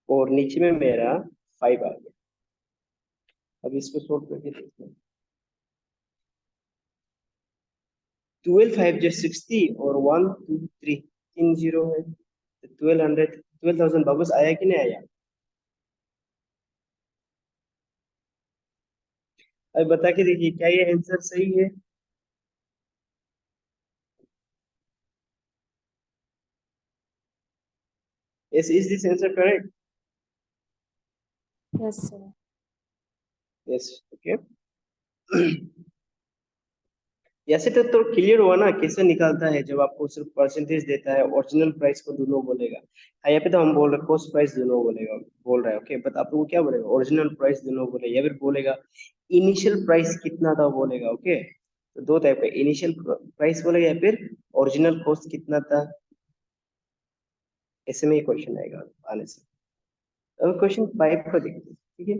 और नीचे में मेरा 5 आ गया। अब इसको सोल्व करके देखते हैं, 12 5 जो 60 और 1 2 3 तीन जीरो है, तो 1200 वापस आया कि नहीं आया। अब बता के देखिए क्या ये आंसर सही है। Is this answer correct? Yes, sir. Yes, okay. ऐसे तो क्लियर हुआ ना कैसे निकालता है, जब आपको सिर्फ परसेंटेज देता है, ओरिजिनल प्राइस को दोनों बोलेगा। यहाँ पे तो हम बोल रहे कॉस्ट प्राइस दोनों बोलेगा, बोल रहा है, ओके, बट आप लोगों को क्या बोलेगा, ओरिजिनल प्राइस दोनों बोलेगा, या फिर बोलेगा इनिशियल प्राइस कितना था बोलेगा, ओके। तो दो टाइप है, इनिशियल प्राइस बोलेगा या फिर ओरिजिनल कॉस्ट कितना था, ऐसे में ही क्वेश्चन आएगा आने से। अब क्वेश्चन 5 को देखते हैं, ठीक है।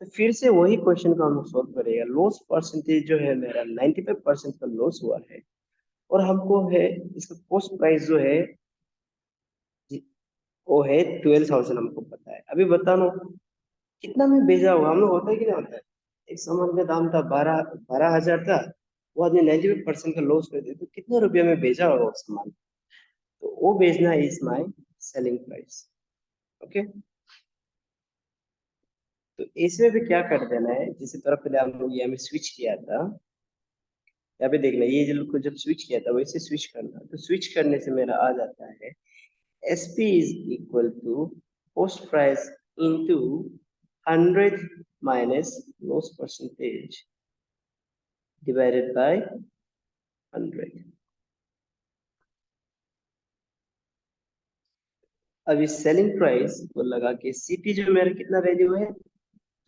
तो फिर से वही क्वेश्चन को हम लोग सोल्व करेगा। लॉस परसेंटेज जो है मेरा 95% का लॉस हुआ है, और हमको है इसका कॉस्ट प्राइस जो है वो है 12,000, हमको पता है। अभी बताना कितना में भेजा होगा, हम लोग होता है कि नहीं होता है, एक सामान का दाम था 12,000 था, वो आदमी 95% का लॉस कर दिया, तो कितने रुपये में भेजा होगा वो सामान, तो वो भेजना is my selling price, okay. तो इसमें भी क्या कर देना है, जिस तरह पहले हम लोग यहाँ में स्विच किया था, यहाँ पे देखना ये जब स्विच किया था वैसे स्विच करना, तो स्विच करने से मेरा आ जाता है SP is equal to cost price into 100 minus loss percentage divided by 100। अब इस सेलिंग प्राइस को लगा के CP जो मेरा कितना वैल्यू है,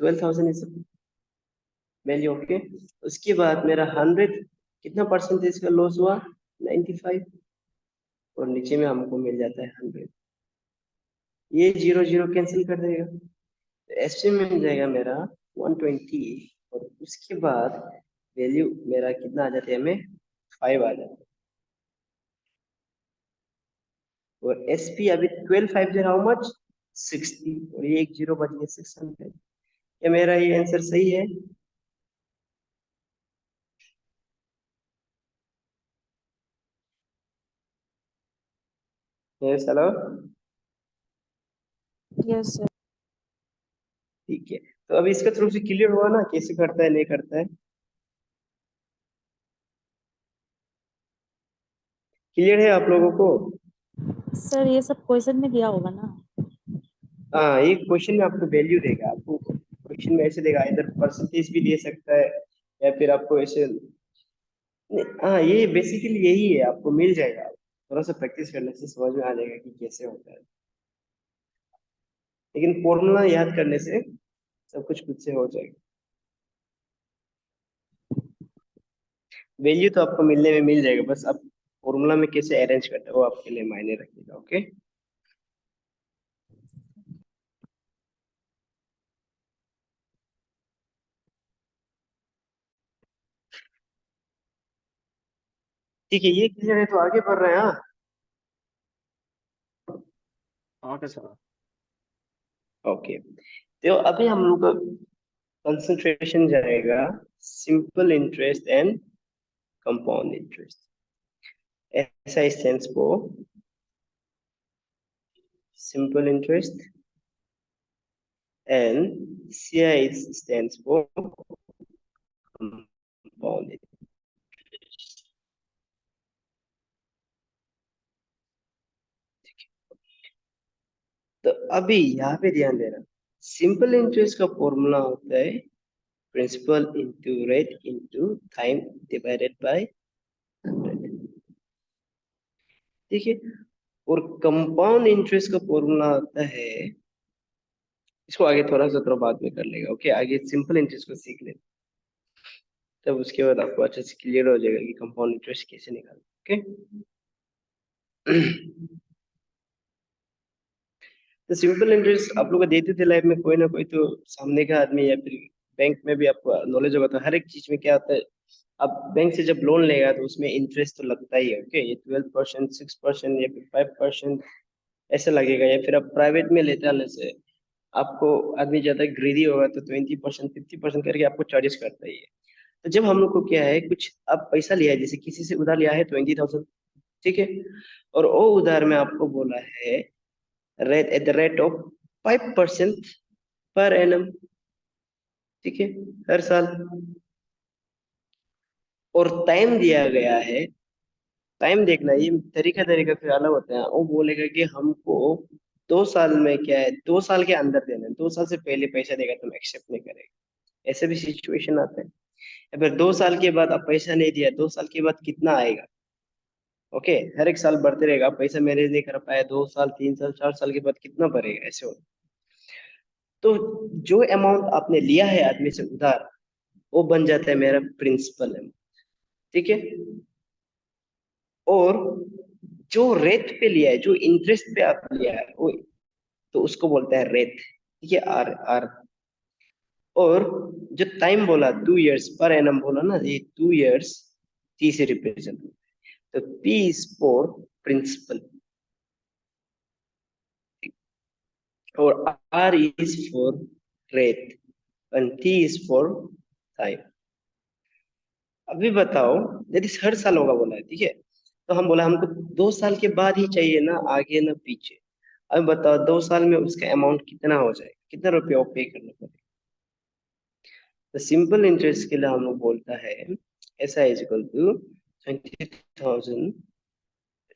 12,000 इज वैल्यू, ओके। उसके बाद मेरा 100 कितना परसेंटेज का लॉस हुआ, 95, और नीचे में हमको मिल जाता है 100, ये जीरो जीरो कैंसिल कर देगा, तो एसपी में मिल जाएगा मेरा 120, और उसके बाद वैल्यू मेरा कितना आ जाता है, हमें 5 आ जाता है। और एसपी अभी 12 5 हाउ मच, 60, और ये एक जीरो बच गया 600। क्या मेरा ये आंसर सही है? Yes, hello, Yes, sir. ठीक है। तो अभी इसका थ्रू से क्लियर हुआ ना कैसे करता है नहीं करता है, क्लियर है आप लोगों को? सर ये सब क्वेश्चन में दिया होगा ना। हाँ, ये क्वेश्चन में आपको वैल्यू देगा, आपको क्वेश्चन में ऐसे देगा, इधर परसेंटेज भी दे सकता है, या फिर आपको ऐसे हाँ, ये बेसिकली यही है, आपको मिल जाएगा, थोड़ा सा प्रैक्टिस करने से समझ में आ जाएगा कि कैसे होता है, लेकिन फॉर्मूला याद करने से सब कुछ खुद से हो जाएगा। वैल्यू तो आपको मिलने में मिल जाएगा, बस आप फॉर्मूला में कैसे अरेंज करते हो वो आपके लिए मायने रखेगा। ओके, ठीक है, ये क्लियर है तो आगे बढ़ रहे हैं। हाँ, ओके सर। ओके, तो अभी हम लोग का कंसंट्रेशन जाएगा simple interest and compound interest. SI stands for simple interest and CI stands for compound interest। तो अभी यहाँ पे ध्यान देना, सिंपल इंटरेस्ट का फॉर्मूला होता है principal into rate into time divided by 100। ठीक है, और कंपाउंड इंटरेस्ट का फॉर्मूला होता है, इसको आगे थोड़ा बाद में कर लेगा। ओके, आगे सिंपल इंटरेस्ट को सीख ले, तब उसके बाद आपको अच्छे से क्लियर हो जाएगा कि कंपाउंड इंटरेस्ट कैसे निकालना। ओके, तो सिंपल इंटरेस्ट आप लोग को देते थे लाइफ में, कोई ना कोई तो सामने का आदमी या फिर बैंक में भी आपको नॉलेज होगा, तो हर एक चीज में क्या होता है, आप बैंक से जब लोन लेगा तो उसमें इंटरेस्ट तो लगता ही है। ओके, ये 12%, 6% या फिर 5% ऐसे लगेगा, या फिर आप प्राइवेट में लेते हैं से आपको, आदमी ज्यादा ग्रीडी होगा तो 20%, 50% करके आपको चार्जेस करता ही है। तो जब हम लोग को क्या है, कुछ अब पैसा लिया है, जैसे किसी से उधार लिया है 20,000, ठीक है, और वो उधार में आपको बोला है rate at the rate of 5% per annum, ठीक है, हर साल, और टाइम दिया गया है। टाइम देखना, ये तरीका तरीका फिर अलग होता है, वो बोलेगा कि हमको 2 साल में क्या है, 2 साल के अंदर देना है, 2 साल से पहले पैसा देगा तो हम एक्सेप्ट नहीं करेगा, ऐसे भी सिचुएशन आता है। या फिर 2 साल के बाद आप पैसा नहीं दिया, 2 साल के बाद कितना आएगा। ओके, हर एक साल बढ़ते रहेगा, आप पैसा मैनेज नहीं कर पाया, 2 साल, 3 साल, 4 साल के बाद कितना भरेगा, ऐसे हो। तो जो अमाउंट आपने लिया है आदमी से उधार, वो बन जाता है मेरा प्रिंसिपल अमाउंट, ठीक है, और जो रेट पे लिया है, जो इंटरेस्ट पे आप लिया है वो, तो उसको बोलता है रेट, ठीक है, आर आर। और जो टाइम बोला 2 इयर्स पर एनम बोला ना, ये 2 इयर्स टी से रिप्रेजेंट होता है, तो पी इज फॉर प्रिंसिपल और R is for rate and T is for time. अभी बताओ, यदि हर साल होगा बोला है, ठीक है, तो हम बोला हमको 2 साल के बाद ही चाहिए ना, आगे ना पीछे। अब बताओ 2 साल में उसका अमाउंट कितना हो जाएगा, कितना रुपया वो पे करना पड़ेगा। तो सिंपल इंटरेस्ट के लिए हम लोग बोलता है ऐसा इज इक्वल टू 20,000,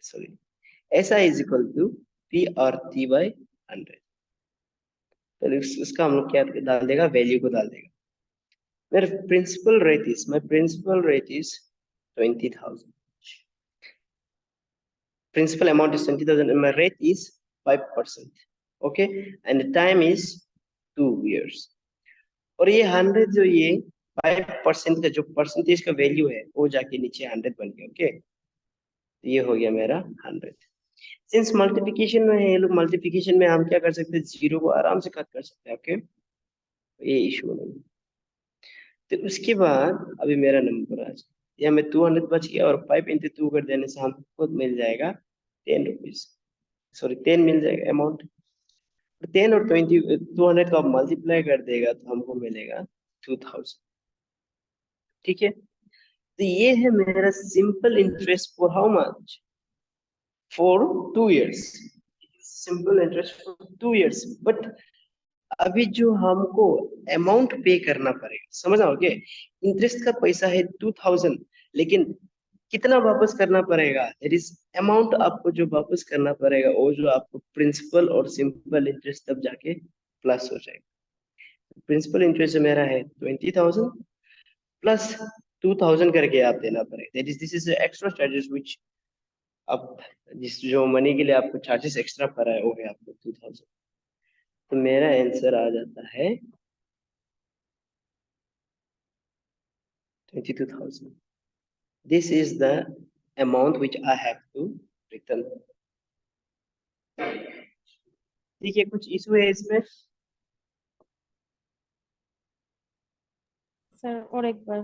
सॉरी, ऐसा is equal to P R T by 100। तो उसका हम लोग क्या डाल देगा, वैल्यू को डाल देगा। मेरा principal rate is, my principal rate is 20,000, principal amount is 20,000 and my rate is 5%, okay, and the time is 2 years। और ये 100 जो ये 5% का जो परसेंटेज का वैल्यू है वो जाके नीचे 100 बन गया। ओके, तो ये हो गया मेरा 100। सिंस मल्टीप्लिकेशन में है ये लोग, मल्टीप्लिकेशन में हम क्या कर सकते हैं, जीरो को आराम से कट कर सकते हैं। ओके, ये इशू नहीं। तो उसके बाद अभी मेरा नंबर आ जाए, या मैं 200 बच गया, और 5 into 2 कर देने से हमको मिल जाएगा 10 रुपीज, सॉरी 10 मिल जाएगा अमाउंट। 10 और 200 को आप मल्टीप्लाई कर देगा तो हमको मिलेगा 2000, ठीक है। तो ये है मेरा simple interest for how much, for 2 years, simple interest for 2 years. But अभी जो हमको अमाउंट पे करना पड़ेगा, समझ आओ, इंटरेस्ट का पैसा है 2000, लेकिन कितना वापस करना पड़ेगा, दैट इज अमाउंट आपको जो वापस करना पड़ेगा, वो जो आपको प्रिंसिपल और सिंपल इंटरेस्ट तब जाके प्लस हो जाएगा। प्रिंसिपल इंटरेस्ट मेरा है 20,000 प्लस 2000 करके आप देना पड़ेगा। दिस इज एक्स्ट्रा चार्जेस विच अब जिस जो मनी के लिए आपको चार्जेस एक्स्ट्रा पड़ रहा है वो है आपको 2000। तो मेरा आंसर आ जाता है 22,000। This is the amount which I have to return। ठीक है, कुछ इशू है इसमें? सर और एक बार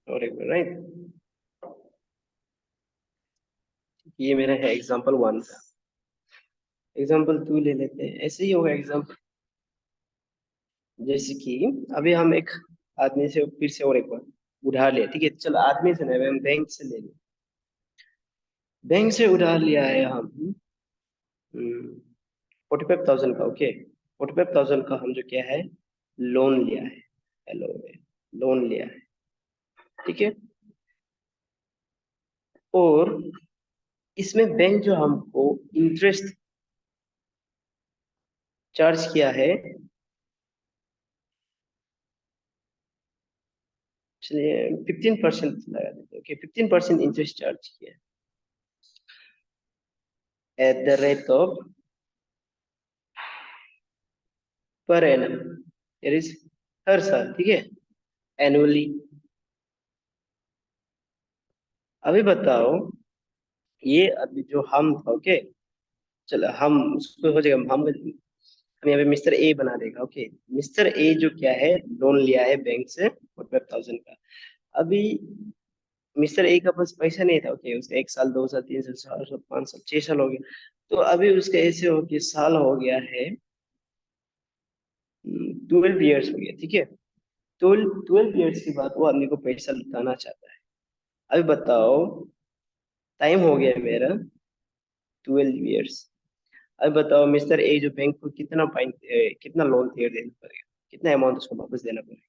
और एक बार, राइट? ये मेरा है एग्जांपल 1 का। एग्जांपल 2 ले लेते हैं, ऐसे ही होगा एग्जांपल। जैसे कि अभी हम एक आदमी से फिर से और एक बार उधार लिया, ठीक है? चलो आदमी से नहीं, हम बैंक से ले लें। बैंक से उधार लिया है हम 45,000 का। ओके, 45,000 का हम जो क्या है, लोन लिया है। हेलो, लोन लिया है, ठीक है? और इसमें बैंक जो हमको इंटरेस्ट चार्ज किया है, चलिए 15% लगा देते हैं। ओके, 15% इंटरेस्ट चार्ज किया at the rate of per annum, हर साल, ठीक है? एनुअली। अभी बताओ, ये अभी जो हम था, ओके, चलो हम उसको हो जाएगा, हम यहाँ पे मिस्टर ए बना देगा। ओके, मिस्टर ए जो क्या है, लोन लिया है बैंक से 45,000 का। अभी मिस्टर ए का पास पैसा नहीं था। ओके, उसका 1 साल, 2 साल, 3 साल, 4 साल, 5 साल, 6 साल हो गया। तो अभी उसका ऐसे हो कि साल हो गया है 12 ईयर्स हो गया, ठीक है? 12 ईयर्स के बाद वो आदमी को पैसा लुटाना चाहता है। अभी बताओ, टाइम हो गया मेरा 12 ईयर्स। अब बताओ मिस्टर ए जो बैंक को कितना लोन क्लियर देना पड़ेगा, कितना अमाउंट उसको वापस देना पड़ेगा?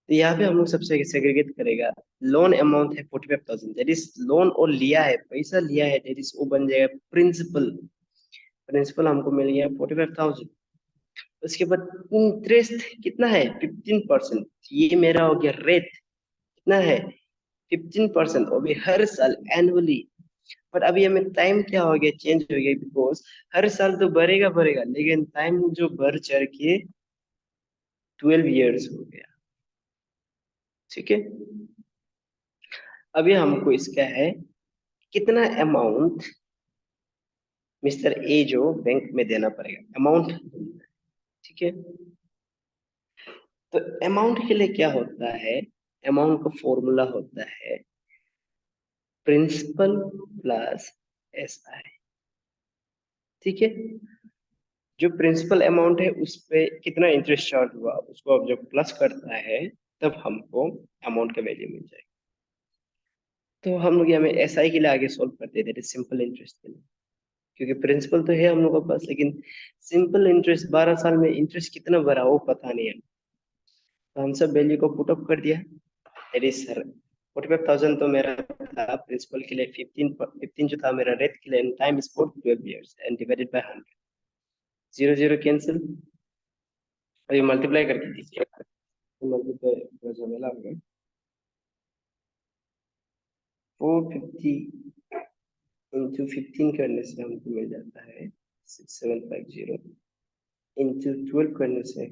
तो यहाँ पे हम लोग सबसे सेग्रीगेट करेगा। लोन अमाउंट है 45,000, दैट इज लोन, और लिया है, पैसा लिया है, दैट इज वो बन जाएगा प्रिंसिपल। प्रिंसिपल हमको मिल गया 45,000। उसके बाद इंटरेस्ट कितना है, 15%। ये मेरा हो गया रेट, कितना है, 15%, और भी हर साल एनुअली। बट अभी हमें टाइम क्या हो गया, चेंज हो गया, बिकॉज हर साल तो बढ़ेगा बढ़ेगा, लेकिन टाइम जो बढ़ चढ़ के 12 ईयर्स हो गया, ठीक है? अभी हमको इसका है कितना अमाउंट मिस्टर ए जो बैंक में देना पड़ेगा, अमाउंट, ठीक है? तो अमाउंट के लिए क्या होता है, अमाउंट का फॉर्मूला होता है प्रिंसिपल प्लस एस आई, ठीक है? जो प्रिंसिपल अमाउंट है उस पे कितना इंटरेस्ट चार्ज हुआ, उसको अब जब प्लस करता है तब हमको अमाउंट का वैल्यू मिल जाएगा। तो हम लोग यहाँ में एस आई के लिए आगे सोल्व करते थे, सिंपल इंटरेस्ट के लिए, क्योंकि प्रिंसिपल तो है हम लोग के पास, लेकिन सिंपल इंटरेस्ट 12 साल में इंटरेस्ट कितना भरा वो पता नहीं है। तो हम सब वैल्यू को पुट अप कर दिया। इट इज सर 45,000 तो मेरा था प्रिंसिपल के लिए, 15 जो था मेरा रेट के लिए, and time is for 12 years and divided by 100। 0 0 cancel, अभी मल्टीप्लाई करके दीजिए, मल्टीप्लाई हो गया 450 इंटू 15 करने से हमको मिल जाता है 6750, इंटू 12 करने से,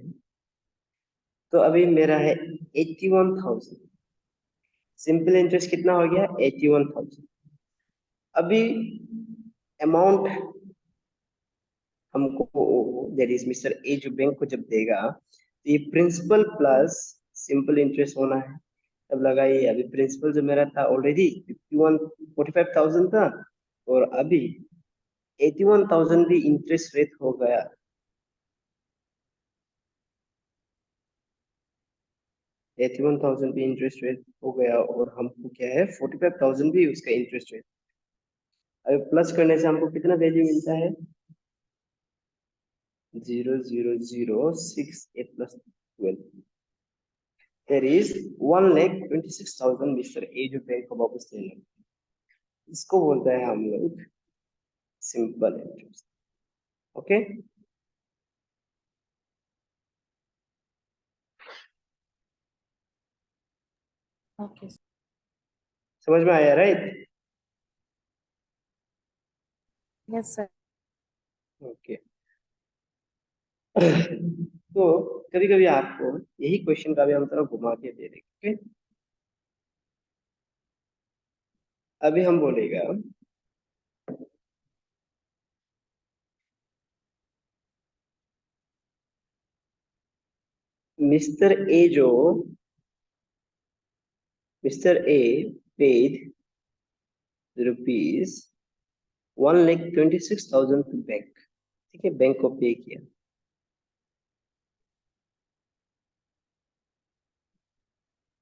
तो अभी मेरा है 81,000। सिंपल इंटरेस्ट कितना हो गया, 81,000। अभी अमाउंट हमको दैट इज मिस्टर ए जो बैंक को जब देगा, तो ये प्रिंसिपल प्लस सिंपल इंटरेस्ट होना है। तब लगाइए, अभी प्रिंसिपल जो मेरा था ऑलरेडी 45,000 था, और अभी 81,000 भी इंटरेस्ट रेट हो गया। एटी वन थाउजेंड भी इंटरेस्ट रेट हो गया, और हमको क्या है 45,000 भी उसका इंटरेस्ट रेट। अभी प्लस करने से हमको कितना वैल्यू मिलता है, 0.0068 plus 12, there is 1,26,000 mister A जो बैंक को वापस देना। इसको बोलते हैं हम लोग सिंपल इंटरेस्ट। ओके, ओके समझ में आया, राइट? Yes sir. ओके। तो कभी कभी आपको यही क्वेश्चन का भी हम थोड़ा घुमा के दे देंगे। अभी हम बोलेगा mister A paid rupees 1,26,000 to bank. ठीक है, बैंक को पे किया।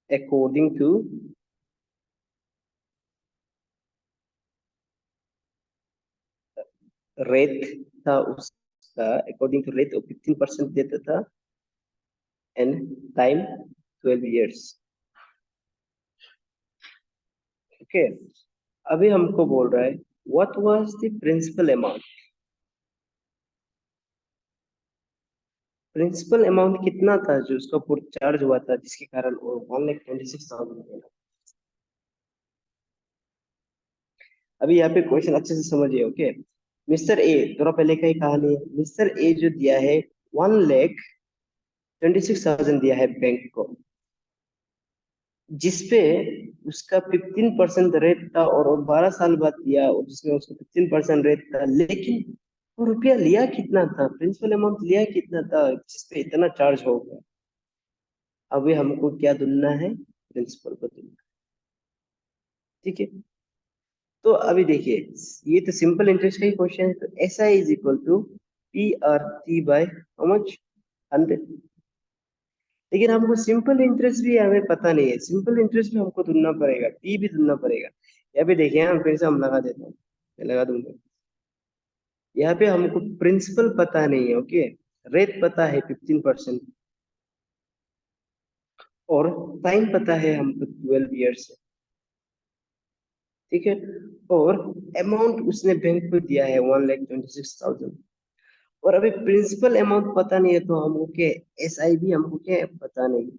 अकॉर्डिंग टू रेट था उसका, अकॉर्डिंग टू रेट 15% देता था, एंड टाइम 12 years। ओके, अभी हमको बोल रहा है what was the principal amount. Principal amount कितना था जो उसका पूरा चार्ज हुआ था, जिसके कारण वो 1,26,000 देना। अभी यहाँ पे क्वेश्चन अच्छे से समझिए। ओके, मिस्टर ए, थोड़ा पहले का ही कहानी है। मिस्टर ए जो दिया है 1,26,000 दिया है बैंक को, जिसपे उसका 15% रेट था, और वो 12 साल बाद दिया और जिसमें उसका 15% रेट था, लेकिन वो रुपया लिया कितना था, प्रिंसिपल अमाउंट लिया कितना था जिसपे इतना चार्ज हो गया। अभी हमको क्या ढूंढना है, प्रिंसिपल को ढूंढना है। ठीक है, तो अभी देखिए, ये तो सिंपल इंटरेस्ट का ही क्वेश्चन है। तो S I is equal to P R T by how much, 100। लेकिन हमको सिंपल इंटरेस्ट भी हमें पता नहीं है। सिंपल इंटरेस्ट भी हमको ढूंढना पड़ेगा, पी भी ढूंढना पड़ेगा। यहाँ पे देखिए, हम फिर से हम लगा देता हूँ, मैं लगा दूंगा। यहाँ पे हमको प्रिंसिपल पता नहीं है। ओके, रेट पता है 15%, और टाइम पता है हमको 12 years है। ठीक है, और अमाउंट उसने बैंक को दिया है 1,26,000, और अभी प्रिंसिपल अमाउंट पता नहीं है, तो हमको क्या, एस आई भी हमको क्या पता नहीं।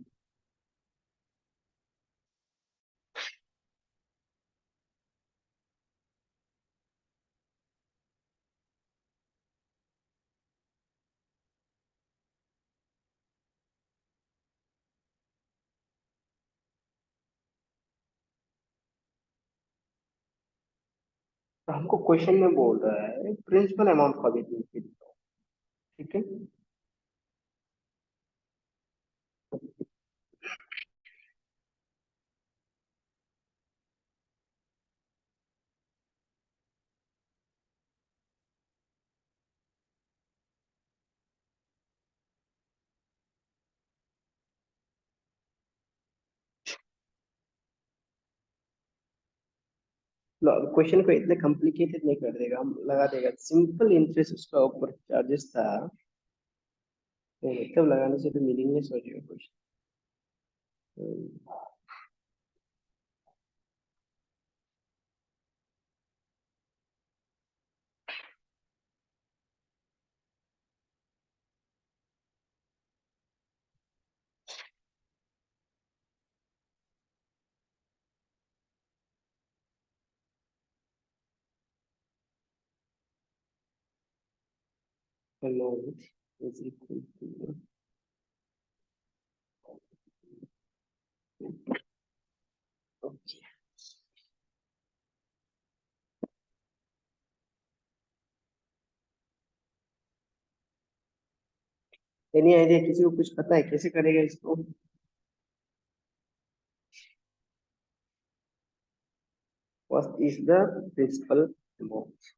तो हमको क्वेश्चन में बोल रहा है प्रिंसिपल अमाउंट का भी दो। ठीक है, क्वेश्चन को इतने कॉम्प्लिकेटेड नहीं कर देगा, हम लगा देगा सिंपल इंटरेस्ट उसका ऊपर चार्जेस था। तो मतलब लगाने से तो मीनिंगलेस हो जाएगा question. amount is equal to, okay, any idea, किसी को कुछ पता है कैसे करेगा इसको? What is the principal amount?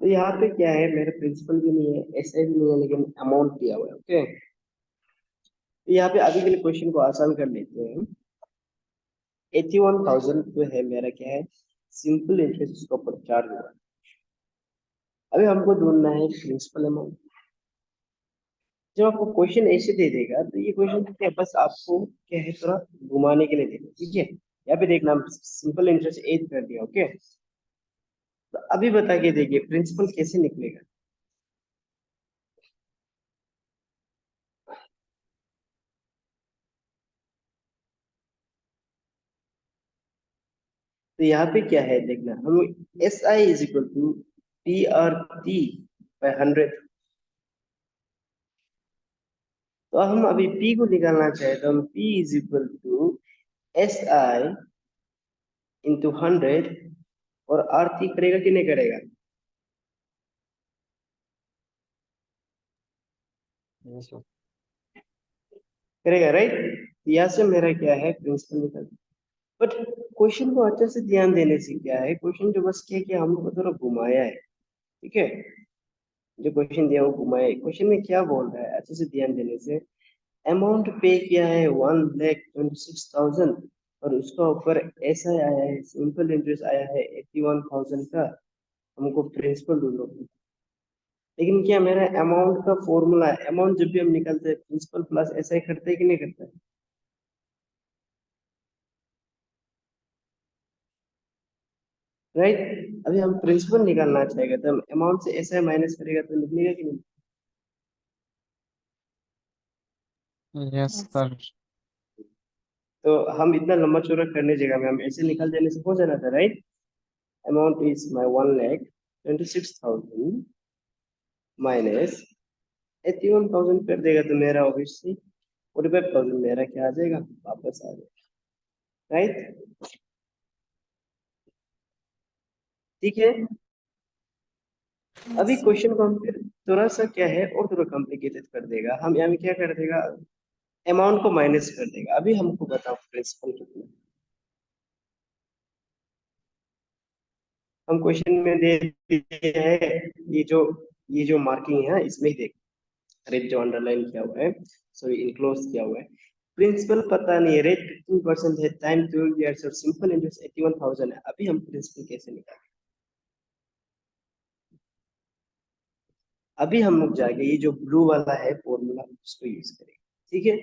तो यहाँ पे क्या है, मेरा प्रिंसिपल भी नहीं है, एसआई भी नहीं है, लेकिन अमाउंट दिया हुआ है। ओके, तो यहाँ पे अभी के लिए क्वेश्चन को आसान कर लेते हैं। 81,000 जो है मेरा क्या है, सिंपल इंटरेस्ट उसके ऊपर चार्ज हुआ है। अभी हमको ढूंढना है प्रिंसिपल अमाउंट। जब आपको क्वेश्चन ऐसे दे देगा, तो ये क्वेश्चन क्या है, बस आपको क्या है, थोड़ा घुमाने के लिए देगा। ठीक है, यहाँ पे देखना, सिंपल इंटरेस्ट 8 कर दिया। ओके, तो अभी बता के देखिए प्रिंसिपल कैसे निकलेगा। तो यहाँ पे क्या है देखना, हम S I is equal to P R T by 100। तो हम अभी P को निकालना चाहे तो हम P is equal to S I into 100, और आर टी करेगा कि नहीं करेगा? Yes sir. करेगा, राइट। यहाँ से मेरा क्या है, प्रिंसिपल निकल। बट क्वेश्चन को अच्छे से ध्यान देने से क्या है, क्वेश्चन जो बस क्या है कि हम लोग को थोड़ा घुमाया है, ठीक है। जो क्वेश्चन दिया वो घुमाया है। क्वेश्चन में क्या बोल रहा है, अच्छे से ध्यान देने से, अमाउंट पे किया है 1,26,000, और उसका ऊपर ऐसा आया है, सिंपल इंटरेस्ट आया है 81,000 का। हमको प्रिंसिपल ढूंढो। लेकिन क्या मेरा अमाउंट का फॉर्मूला है, अमाउंट जब भी हम निकालते हैं प्रिंसिपल प्लस ऐसा ही करते हैं कि नहीं करते? राइट। अभी हम प्रिंसिपल निकालना चाहेगा तो हम अमाउंट से ऐसा माइनस करेगा तो निकलेगा कि नहीं? Yes Yes. सर। तो हम इतना लंबा चौड़ा करने जगह में हम ऐसे निकाल देने से हो जाना था, right. Amount is my 1,26,000 minus 81,000 कर देगा तो मेरा ऑब्वियसली 45,000 मेरा क्या आ जाएगा, वापस आ जाएगा, राइट। ठीक है। अभी Yes, sir. क्वेश्चन को हम फिर थोड़ा सा क्या है और थोड़ा कॉम्प्लिकेटेड कर देगा। हम यहाँ में क्या कर देगा, अमाउंट को माइनस कर देगा। अभी हमको बताओ प्रिंसिपल कितना। हम क्वेश्चन में दे दिए है, ये जो मार्किंग है इसमें ही देख, रेट जो अंडरलाइन किया हुआ है, सॉरी इनक्लोज किया हुआ है। प्रिंसिपल पता नहीं है, रेट 15% है, टाइम 12 इयर्स और सिंपल इंटरेस्ट 81,000 है। अभी हम प्रिंसिपल कैसे निकालें? अभी हम लोग जाके ये जो ब्लू वाला है फॉर्मूला उसको यूज करेंगे, ठीक है।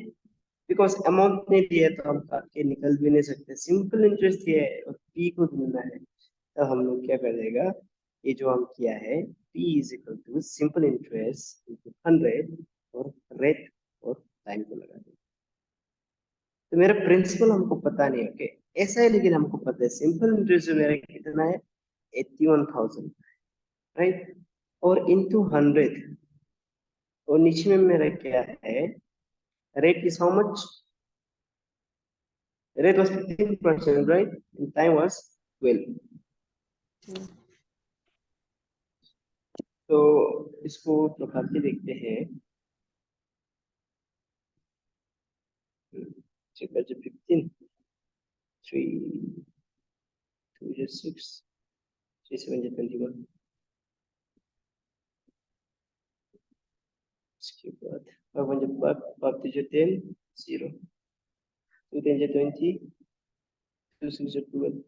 बिकॉज अमाउंट नहीं दिया है तो हम काट के निकल भी नहीं सकते। सिंपल इंटरेस्ट दिया है और पी को ढूंढना है, तो हम लोग क्या कर देगा, ये जो हम किया है P is equal to simple interest into 100 और रेट और टाइम को लगा देंगे। तो मेरा प्रिंसिपल हमको पता नहीं है, ओके, ऐसा है, लेकिन हमको पता है सिंपल इंटरेस्ट जो मेरा कितना है 81,000, राइट, और इंटू 100, और नीचे में मेरा क्या है, rate is how much, rate was 15%, right? And time was 12. तो इसको प्रकार के देखते हैं। चेक 15, 3, 2 6, 3 7 21। इसके बाद 5 5 5 10, 0, 2 10 20, 2 6 12,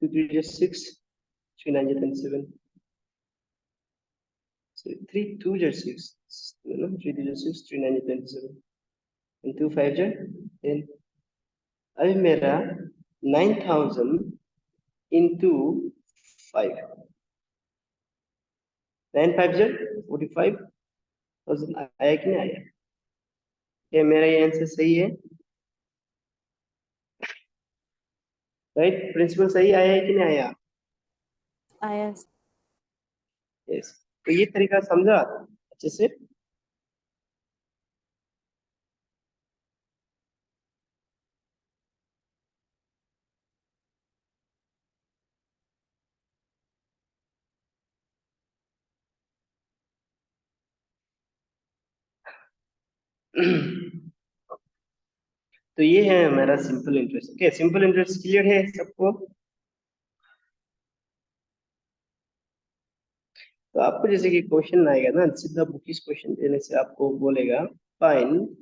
2 3 6, 3 9 27, so 3 2 6, no, 3 3 6, 3 9 27, and 2 5 10। अभी मेरा 9,000 into 5, 9 5 45,000 आया कि नहीं आया? क्या मेरा ये आंसर सही है, राइट? प्रिंसिपल सही आया है कि नहीं आया? Yes. यस। तो ये तरीका समझा अच्छे से। तो ये है मेरा simple interest. Okay, simple interest clear है सबको? तो आपको जैसे कि क्वेश्चन आएगा ना, सीधा बुकिश क्वेश्चन देने से आपको बोलेगा find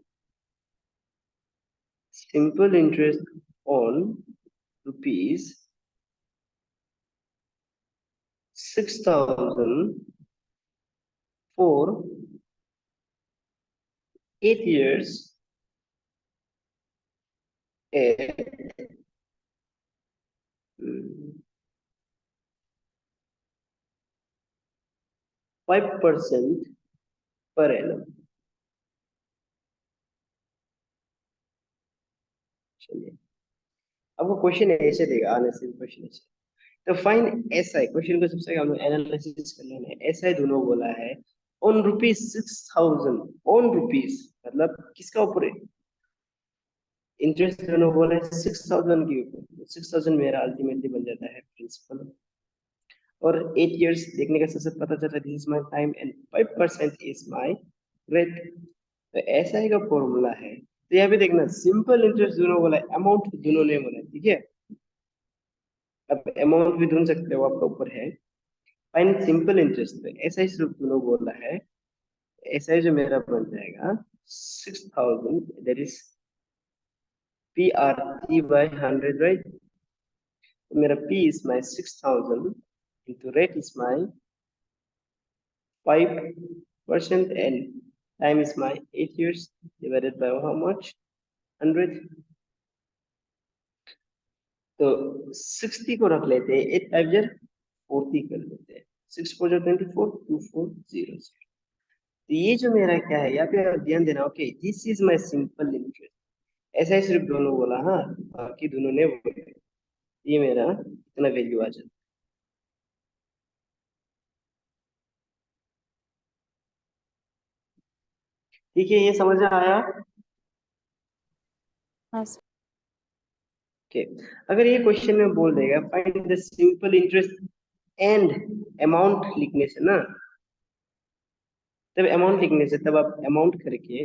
simple interest on rupees 6,000 for 8 years at 5% per annum। चलिए, आपको क्वेश्चन ऐसे देगा, आने से क्वेश्चन ऐसे। तो फाइन एस आई, क्वेश्चन को सबसे हम लोग एनालिसिस कर लेना है। एस आई दोनों बोला है ऑन रुपीज 6,000, ऑन रुपीज मतलब किसका ऊपर इंटरेस्ट दोनों बोला है 6,000 के ऊपर। 6,000 मेरा अल्टीमेटली बन जाता है प्रिंसिपल। और 8 इयर्स देखने का सबसे पता चलता है this is my time and 5% is my rate. तो ऐसा ही का फॉर्मूला है। तो यहाँ पे देखना सिंपल इंटरेस्ट दोनों बोला है, अमाउंट दोनों ने बोला है, ठीक है। अब अमाउंट भी ढूंढ सकते हो, आपका ऊपर है। फाइंड सिंपल इंटरेस्ट, तो ऐसा ही सिर्फ दोनों बोला है। ऐसा ही जो मेरा बन जाएगा 6,000, that is P R T by 100, right. तो मेरा P is my 6,000 into rate is my 5% and time is my 8 years divided by how much? 100। तो 60 को रख लेते हैं, 8 5 जार 40 कर लेते हैं। 6 4 24, 2400। तो ये जो मेरा क्या है, यहाँ पे ध्यान देना, okay this is my simple interest. ऐसा ही सिर्फ दोनों बोला, हाँ बाकी दोनों ने बोले। ये मेरा इतना वैल्यू आ जाता। ठीक है, ये समझ में आया? हाँ सर। ओके, अगर ये क्वेश्चन में बोल देगा find the simple interest and amount लिखने से ना, तब अमाउंट लिखने से, तब आप अमाउंट करके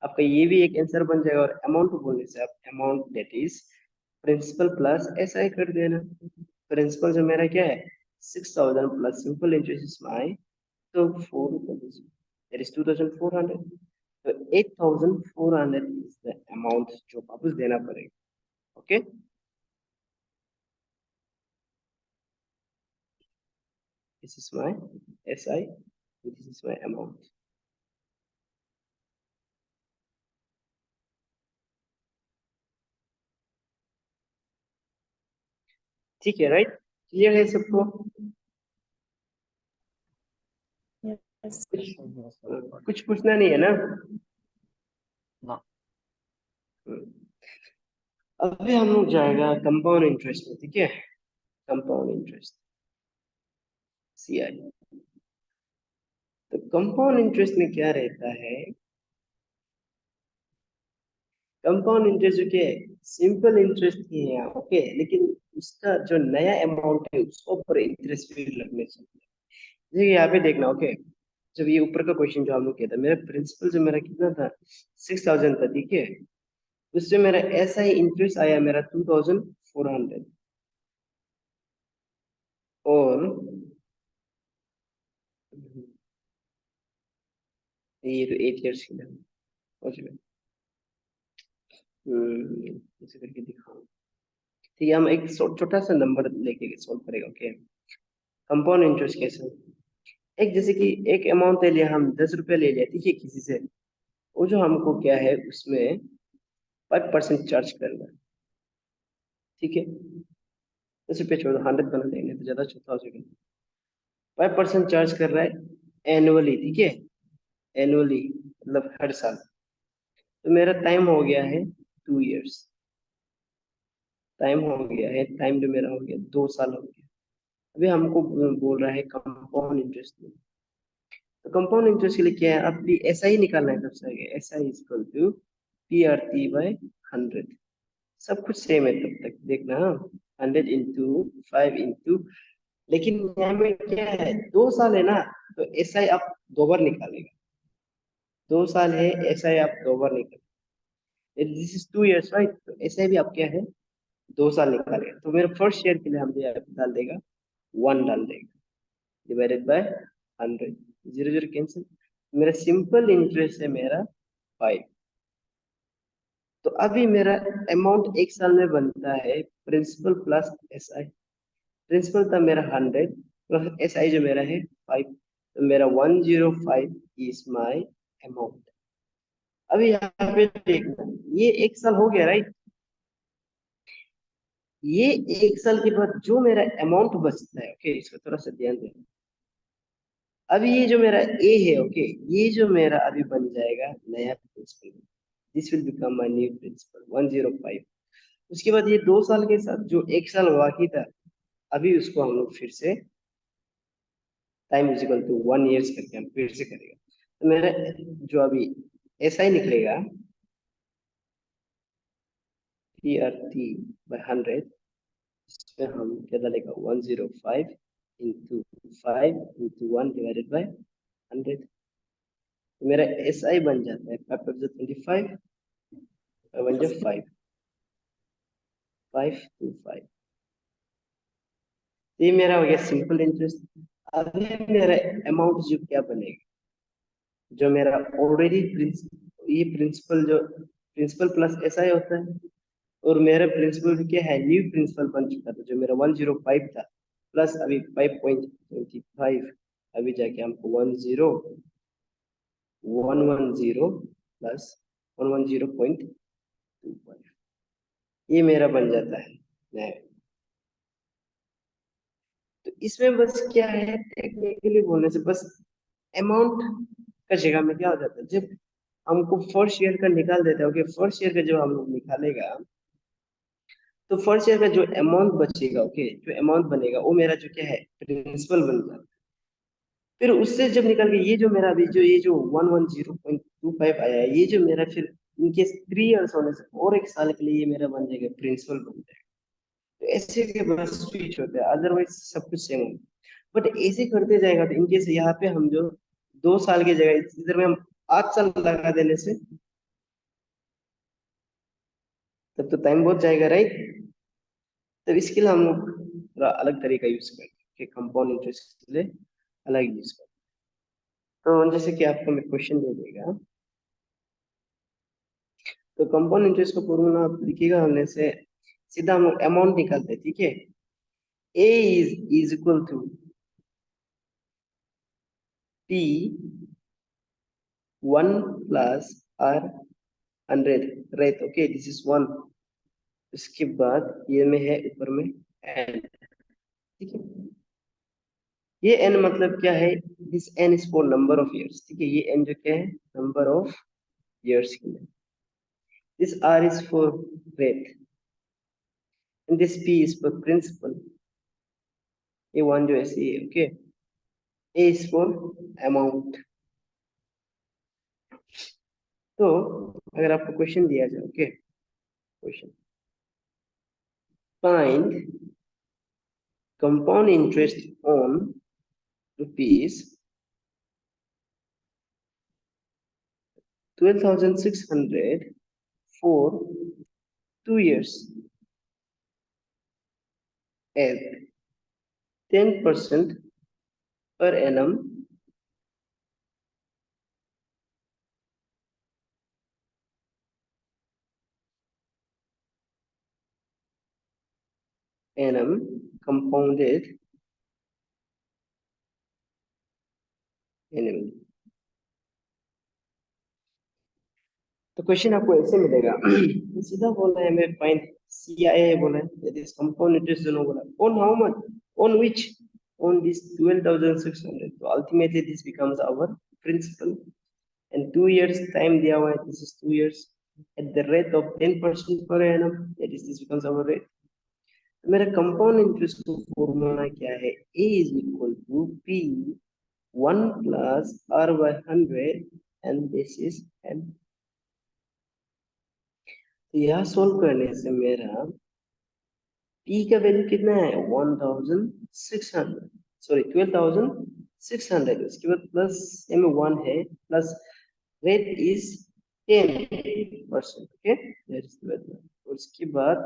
आपका ये भी एक आंसर बन जाएगा। और अमाउंट बोलने से आप amount that is principal plus S I कर देना। प्रिंसिपल जो मेरा क्या है 6,000 plus simple interest is my, तो 4 दैट इज 2,400। तो 8,400 इज द अमाउंट जो वापस देना पड़ेगा। Okay, this is my SI, this is my amount। ठीक है, राइट, क्लियर है सबको? यस। कुछ पूछना नहीं है ना? ना। अभी हम लोग जाएगा कंपाउंड इंटरेस्ट में, ठीक है। Compound interest CI। तो कंपाउंड इंटरेस्ट में क्या रहता है, कंपाउंड इंटरेस्ट जो क्या है सिंपल इंटरेस्ट ही है, ओके, लेकिन उसका जो नया अमाउंट है उसके ऊपर इंटरेस्ट भी लगने चाहिए। देखिए यहाँ पे देखना, ओके, जब ये ऊपर का क्वेश्चन जो हम लोग किया था, मेरा प्रिंसिपल जो मेरा कितना था 6,000 था, ठीक है। उससे मेरा ऐसा ही इंटरेस्ट आया मेरा 2,400। और ये तो 8 इयर्स की है, ऐसे करके दिखाऊं। ठीक है, हम एक छोटा सा नंबर लेके सॉल्व करेगा, ओके। कंपाउंड इंटरेस्ट कैसे, एक जैसे कि एक अमाउंट ले लिया, हम 10 रुपये ले लिया, ठीक है, किसी से। वो जो हमको क्या है उसमें 5% चार्ज करना है, ठीक है। 10 रुपये छोड़ो, 100 बना देंगे तो ज्यादा छोटा हो जाएगा। 5% चार्ज कर रहा है एनुअली, ठीक है, एनुअली मतलब हर साल। तो मेरा टाइम हो गया है 2 इयर्स, टाइम हो गया है, टाइम जो मेरा हो गया 2 साल हो गया। अभी हमको बोल रहा है कंपाउंड इंटरेस्ट में। तो कंपाउंड इंटरेस्ट के लिए क्या है, अब भी ऐसा ही निकालना है सबसे आगे। ऐसा ही equal to P R T by 100। सब कुछ सेम है तब तक, देखना, 100 इंटू 5 इंटू, लेकिन यहाँ में क्या है 2 साल है ना, तो एस आई आप 2 बार निकालेगा। 2 साल है, एस आई आप 2 बार निकालेगा। This is 2 years, right. तो एस आई भी आप क्या है 2 साल निकालेगा। तो मेरा फर्स्ट ईयर के लिए हम यहाँ पे डाल देगा 1 डाल देगा, डिवाइडेड बाय 100, 0 0 कैंसिल। मेरा सिंपल इंटरेस्ट है मेरा 5। तो अभी मेरा अमाउंट एक साल में बनता है principal plus S I. Principal था मेरा 100 प्लस एस आई जो मेरा है 5। तो मेरा 105 इज माई अमाउंट। अभी यहाँ पे देखना, ये एक साल हो गया, राइट। ये एक साल के बाद जो मेरा अमाउंट बचता है, ओके, इसको थोड़ा सा ध्यान देना। अभी ये जो मेरा ए है, ओके, ये जो मेरा अभी बन जाएगा नया principal, this will become my new principal 105। उसके बाद ये 2 साल के साथ जो 1 साल बाकी था, अभी उसको हम लोग फिर से time is equal to 1 years करके हम फिर से करेगा। तो मेरा जो अभी ऐसा ही निकलेगा TRT/100, इसमें हम क्या डालेगा 105 इंटू 5 इंटू 1 डिवाइडेड बाय 100। तो मेरा SI बन जाता है 5 × 25 5 525। ये मेरा हो गया सिंपल इंटरेस्ट। अभी मेरा अमाउंट जो क्या बनेगा, जो मेरा ऑलरेडी ये प्रिंसिपल जो प्रिंसिपल प्लस SI होता है, और मेरा प्रिंसिपल भी क्या है, न्यू प्रिंसिपल बन चुका था, जो मेरा 105 था प्लस अभी 5.25, अभी जाके हमको 110 प्लस 110.25, ये मेरा बन जाता है नया। तो इसमें बस क्या है, टेक्निकली बोलने से बस अमाउंट का जगह में क्या हो जाता है, जब हमको फर्स्ट ईयर का निकाल देता है, ओके फर्स्ट ईयर का जो हम लोग निकालेगा, तो फर्स्ट ईयर का जो अमाउंट बचेगा, ओके जो अमाउंट बनेगा वो मेरा जो क्या है प्रिंसिपल बन जाता है। फिर उससे जब निकल के ये जो मेरा अभी जो ये जो 110.25 आया है, ये जो मेरा फिर इनके 3 ईयर्स होने से और 1 साल के लिए ये मेरा बन जाएगा प्रिंसिपल बन जाएगा। तो ऐसे के बस स्विच होता है, अदरवाइज सब कुछ सेम होगा। बट ऐसे करते जाएगा तो इनकेस यहाँ पे हम जो 2 साल की जगह इधर में हम 8 साल लगा देने से तब तो टाइम बहुत जाएगा, राइट। तब इसके लिए हम लोग थोड़ा अलग तरीका यूज करते हैं, कंपाउंड इंटरेस्ट के लिए अलग यूज करते हैं। तो जैसे कि आपको मैं क्वेश्चन दे देगा, तो कंपाउंड इंटरेस्ट का फॉर्मूला आप लिखिएगा, हमने से सीधा हम लोग अमाउंट निकालते हैं, ठीक है। A is equal to T1 plus R100, right, okay this is 1। उसके बाद ये में है ऊपर में n, ठीक है। ये n मतलब क्या है, this n is for number of years, ठीक है। ये n जो क्या है, नंबर ऑफ इयर्स के लिए। This r is for rate, and this p is for principal. ये 1 जो ऐसे ही है, okay. a is for amount. तो अगर आपको क्वेश्चन दिया जाए, okay question, find compound interest on rupees 12,600 for 2 years at 10% per annum compounded annually। तो क्वेश्चन आपको ऐसे मिलेगा सीधा बोल रहा है हमें फाइंड CIA बोला है, दैट इज कंपाउंड इंटरेस्ट दोनों बोला, on how much, on which, on this 12,600। तो ultimately this becomes our principal, and 2 years time दिया हुआ है, this is 2 years at the rate of 10% per annum, that is this becomes our rate। तो मेरा compound interest का formula क्या है, A is equal to P1 plus R/100 and this is M। तो यह सोल्व करने से मेरा P का वैल्यू कितना है 1600, सॉरी 12,600, उसके बाद प्लस M 1 है, plus rate is 10%, okay that is the value. उसके बाद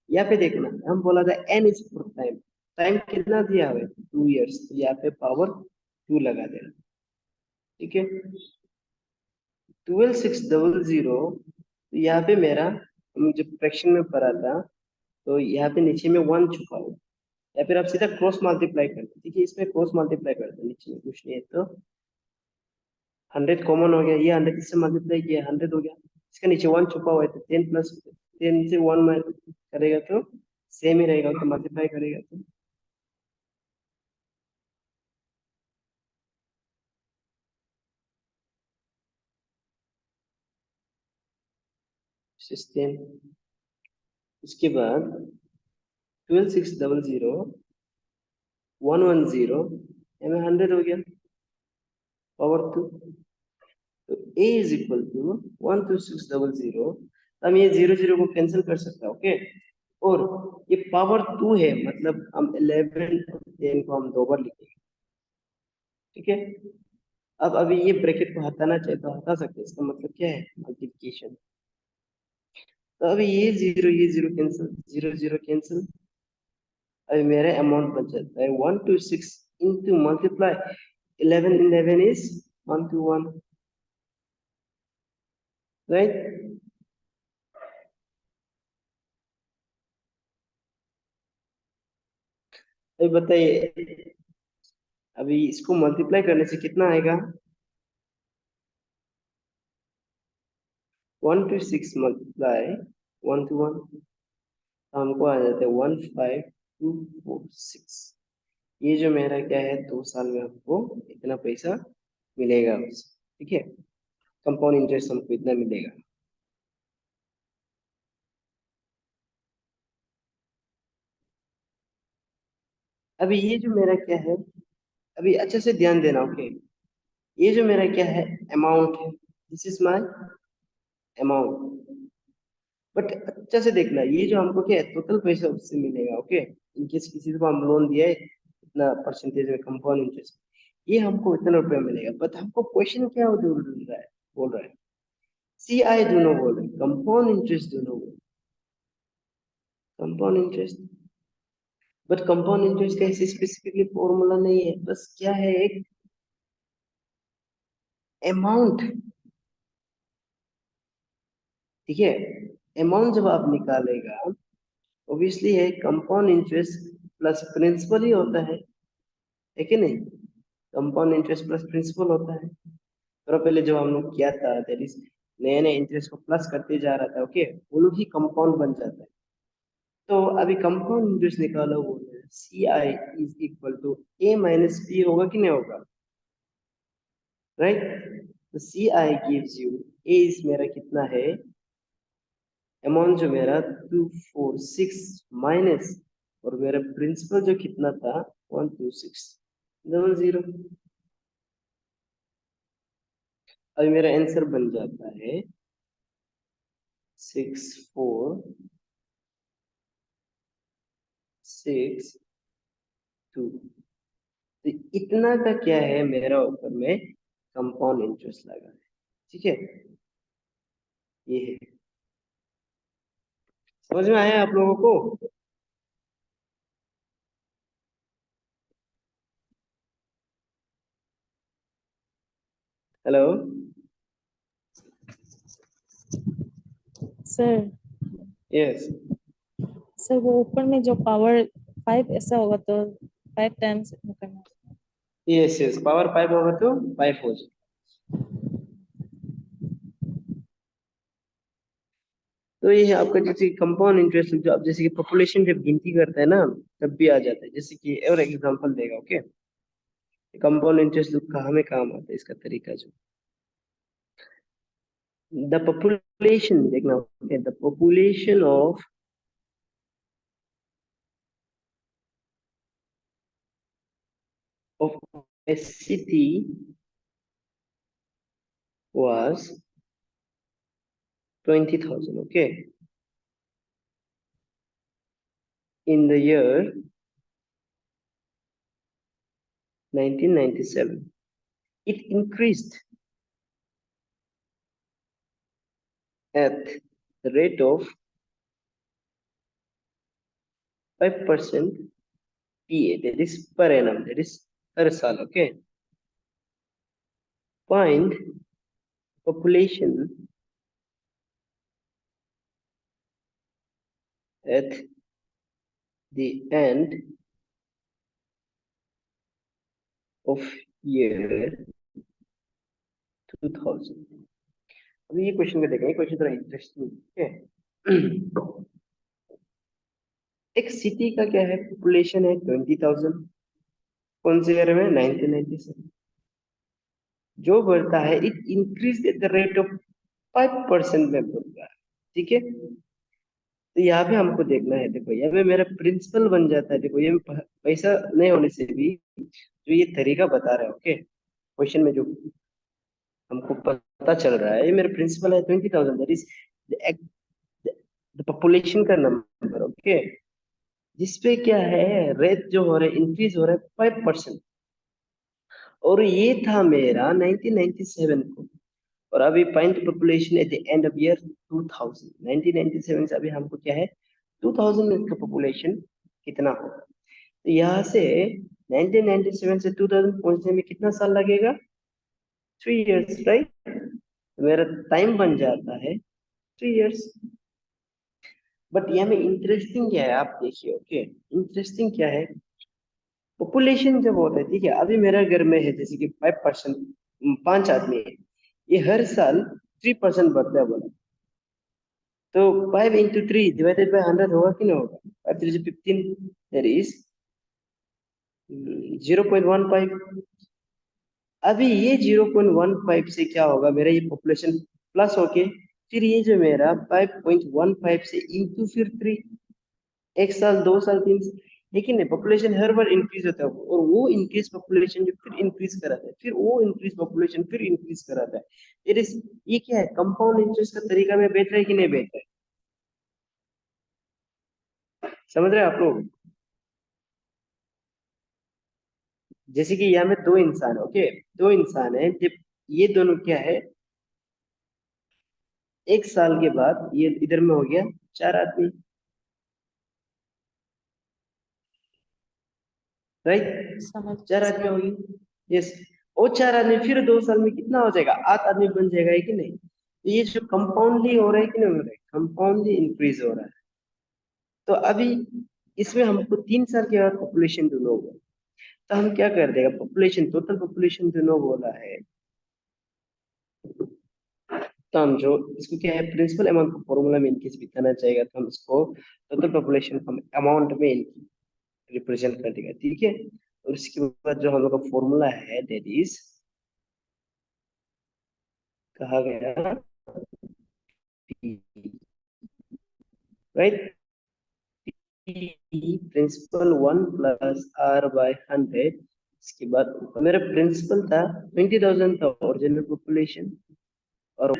यहाँ पे देखना, हम बोला था n is for time, time कितना दिया हुआ है 2 इयर्स, तो यहाँ पे पावर 2 लगा देना, ठीक है। 12,600, तो यहाँ पे मेरा हम जब फ्रैक्शन में पढ़ा था, तो यहाँ पे नीचे में 1 छुपा हुआ, या फिर आप सीधा क्रॉस मल्टीप्लाई करते, ठीक है। इसमें क्रॉस मल्टीप्लाई करते हैं, नीचे में कुछ नहीं है, तो 100 कॉमन हो गया, ये 100 इससे मल्टीप्लाई किया 100 हो गया, इसका नीचे 1 छुपा हुआ है, तो 10 प्लस 10 से 1 में करेगा तो सेम ही रहेगा, तो मल्टीप्लाई करेगा तो सिस्टम, उसके बाद 12600 110 में 100 हो गया पावर 2। तो a इज इक्वल टू 12600। हम ये 0 0 को कैंसिल कर सकते हैं, ओके। और ये पावर 2 है, मतलब हम 11 10 को हम 2 बार लिखेंगे, ठीक है। अब अभी ये ब्रैकेट को हटाना चाहे तो हटा सकते हैं, इसका मतलब क्या है, मल्टीप्लिकेशन। तो अभी ये 0 कैंसिल, 0 0 कैंसिल। अभी मेरा अमाउंट बच जाता है 126 इंटू मल्टीप्लाई 11 11 इज 121, राइट। अभी बताइए, अभी इसको मल्टीप्लाई करने से कितना आएगा, 126 मल्टीप्लाई 121, हमको आ जाता है 15246। ये जो मेरा क्या है, 2 साल में हमको इतना पैसा मिलेगा उससे, ठीक है। कंपाउंड इंटरेस्ट हमको इतना मिलेगा। अभी ये जो मेरा क्या है, अभी अच्छे से ध्यान देना, ओके। ये जो मेरा क्या है, अमाउंट है, this is my amount. But अच्छा से देखना, ये जो हमको क्या है, टोटल पैसा उससे मिलेगा, ओके। इनकेस किसी को हम लोन दिया है इतना परसेंटेज में कंपाउंड इंटरेस्ट, ये हमको इतना रुपया मिलेगा। बट हमको क्वेश्चन क्या बोल रहा है, सी आई दोनों बोल रहे हैं, कंपाउंड इंटरेस्ट दोनों बोल, compound interest. But compound interest का ऐसे स्पेसिफिकली फॉर्मूला नहीं है, बस क्या है, एक अमाउंट, ठीक है। अमाउंट जब आप निकालेगा, ऑब्वियसली है कंपाउंड इंटरेस्ट प्लस प्रिंसिपल ही होता है कि नहीं। कंपाउंड इंटरेस्ट प्लस प्रिंसिपल होता है। तो पहले जब हम लोग किया था, दैट इज नए नए इंटरेस्ट को प्लस करते जा रहा था, ओके, वो लोग ही कंपाउंड बन जाता है। तो अभी कंपाउंड इंटरेस्ट निकाला, वो C I is equal to A minus B, होगा कि नहीं होगा, राइट। तो C I gives you, A is मेरा कितना है, अमाउंट जो मेरा 246 माइनस, और मेरा प्रिंसिपल जो कितना था 12600। अभी मेरा आंसर बन जाता है 6462। तो इतना का क्या है, मेरा ऊपर में कंपाउंड इंटरेस्ट लगा है, ठीक है। ये है, समझ में आया आप लोगों को। हेलो, सर यस सर वो ऊपर में जो पावर 5 ऐसा होगा तो 5 टाइम्स करना। यस यस, पावर 5 होगा तो 5 हो जाए। तो ये है आपका, जैसे कंपाउंड इंटरेस्ट, जो आप जैसे कि पॉपुलेशन जब गिनती करते हैं ना, तब भी आ जाता है। जैसे कि और एग्जांपल देगा, ओके। कंपाउंड इंटरेस्ट कहाँ में काम आता है, इसका तरीका जो, द पॉपुलेशन देखना, okay, the population of a city was 20,000, okay, in the year 1997. It increased at the rate of 5% PA, that is per annum, that is per साल, okay. Find population at the end of year 2000. अभी ये question को देखेंगे, question थोड़ा interesting है। एक city का क्या है, पॉपुलेशन है 20,000, कौन से ईयर में, 1997। जो बढ़ता है, it increase at the rate of 5% में बढ़ता है, ठीक है। तो यहाँ पे हमको देखना है, देखो यहाँ पे मेरा प्रिंसिपल बन जाता है। देखो ये पैसा नहीं होने से भी जो ये तरीका बता रहा है, ओके, क्वेश्चन में जो हमको पता चल रहा है, ये मेरा प्रिंसिपल है 20,000, दैट इज द पॉपुलेशन का नंबर, ओके, जिसपे क्या है, रेट जो हो रहा है, इंक्रीज हो रहा है 5%। और ये था मेरा 1997 को, और अभी point population at the end of year 2000, 1997 से अभी हमको क्या है, 2000 में इसका पॉपुलेशन कितना होगा। तो यहाँ से 1997 से 2000 पहुंचने में कितना साल लगेगा, 3 years, राइट। मेरा टाइम बन जाता है 3 years। बट यहाँ में इंटरेस्टिंग क्या है, आप देखिए, ओके, इंटरेस्टिंग क्या है, पॉपुलेशन जब होता है, ठीक है, अभी मेरा घर में है जैसे कि 5%, 5 आदमी है, ये हर साल 3% बढ़ता है बोला, तो 5 into 3 / 100 होगा कि नहीं होगा, 5 3 15, दैट इज 0.15। अभी ये 0.15 से क्या होगा, मेरा ये पॉपुलेशन प्लस होके फिर ये जो मेरा 5.15 से इंटू फिर 3, 1 साल, 2 साल, 3 साल, लेकिन पॉपुलेशन हर बार इंक्रीज होता है, और वो इंक्रीज पॉपुलेशन जो फिर इंक्रीज कराता है, फिर वो इंक्रीज पॉपुलेशन फिर इंक्रीज कराता है। इट इज, ये क्या है, कंपाउंड इंटरेस्ट का तरीका में बैठ रहा है कि नहीं बैठ रहा है, समझ रहे हैं आप लोग। जैसे कि यहाँ में 2 इंसान है, ओके, 2 इंसान है, जब ये दोनों क्या है, 1 साल के बाद ये इधर में हो गया 4 आदमी, राइट, समझ 4 आदमी हो गए, यस। और 4 आदमी फिर 2 साल में कितना हो जाएगा, 8 आदमी बन जाएगा, है कि नहीं। तो ये जो कंपाउंडली हो रहा है कि नहीं हो रहा है, कंपाउंडली इंक्रीज हो रहा है। तो अभी इसमें हमको 3 साल के बाद पॉपुलेशन ढूंढना होगा, तो हम क्या कर देगा, पॉपुलेशन, टोटल पॉपुलेशन ढूंढना बोला है, तो हम जो इसको क्या है, प्रिंसिपल अमाउंट को फॉर्मूला में इनकेस बिताना चाहेगा, तो हम इसको टोटल पॉपुलेशन हम अमाउंट में रिप्रेजेंट कर देगा, ठीक है। और इसके बाद जो हम लोग का फॉर्मूला है, दैट इज, कहा गया, राइट, प्रिंसिपल 1 + r/100। इसके बाद मेरा प्रिंसिपल था 20,000 था ओरिजिनल पॉपुलेशन, और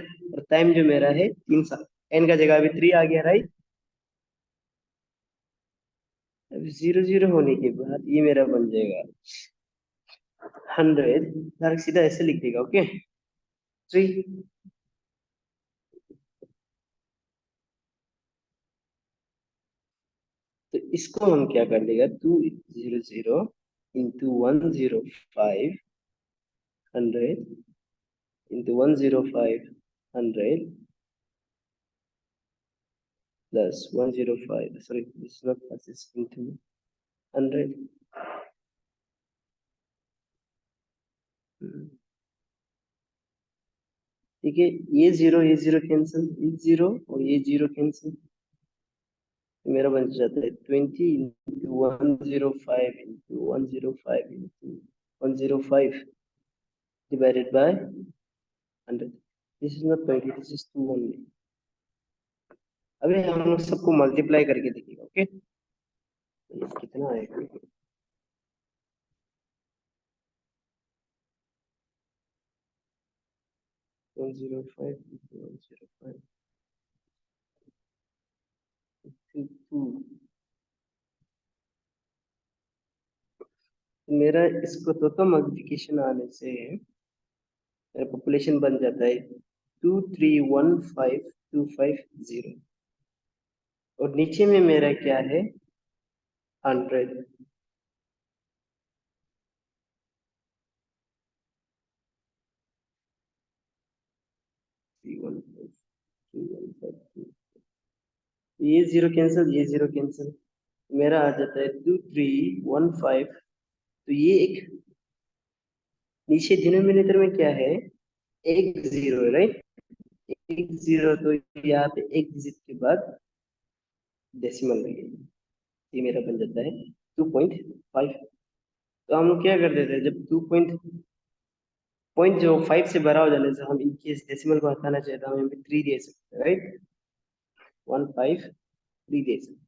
टाइम जो मेरा है 3 साल, एन का जगह अभी 3 आ गया, राइट। अब 0 0 होने के बाद ये मेरा बन जाएगा 100, डायरेक्ट सीधा ऐसे लिख देगा, ओके, 3। तो इसको हम क्या कर देगा, 200 into 105 100 into 105 100 plus 105, sorry, this is not plus, it's into 100। ठीक है, ये जीरो कैंसिल, ये जीरो और ये जीरो कैंसिल, मेरा बन जाता है 20 into 105 into 105 into 105 divided by 100। This is not 20, this is 2 only। अभी हम लोग सबको मल्टीप्लाई करके देखेंगे, ओके, कितना आएगा, 105 into 105 into 2। मेरा इसको तो मल्टीप्लिकेशन आने से मेरा पॉपुलेशन बन जाता है 2315250, और नीचे में मेरा क्या है, 100। ये जीरो कैंसिल, ये जीरो कैंसिल, मेरा आ जाता है 2315। तो ये एक नीचे डिनोमिनेटर में क्या है, एक जीरो है, राइट, एक जीरो, तो यहाँ पे एक डिजिट के बाद डेसिमल लगेगा, ये मेरा बन जाता है 2.5। तो हम लोग क्या कर देते हैं, जब 2 पॉइंट जो 5 से बड़ा हो जाने से हम इनकेस डेसिमल को हटाना चाहते हैं, हम यहाँ पे 3 दे सकते हैं, राइट, 15 3 दे सकते,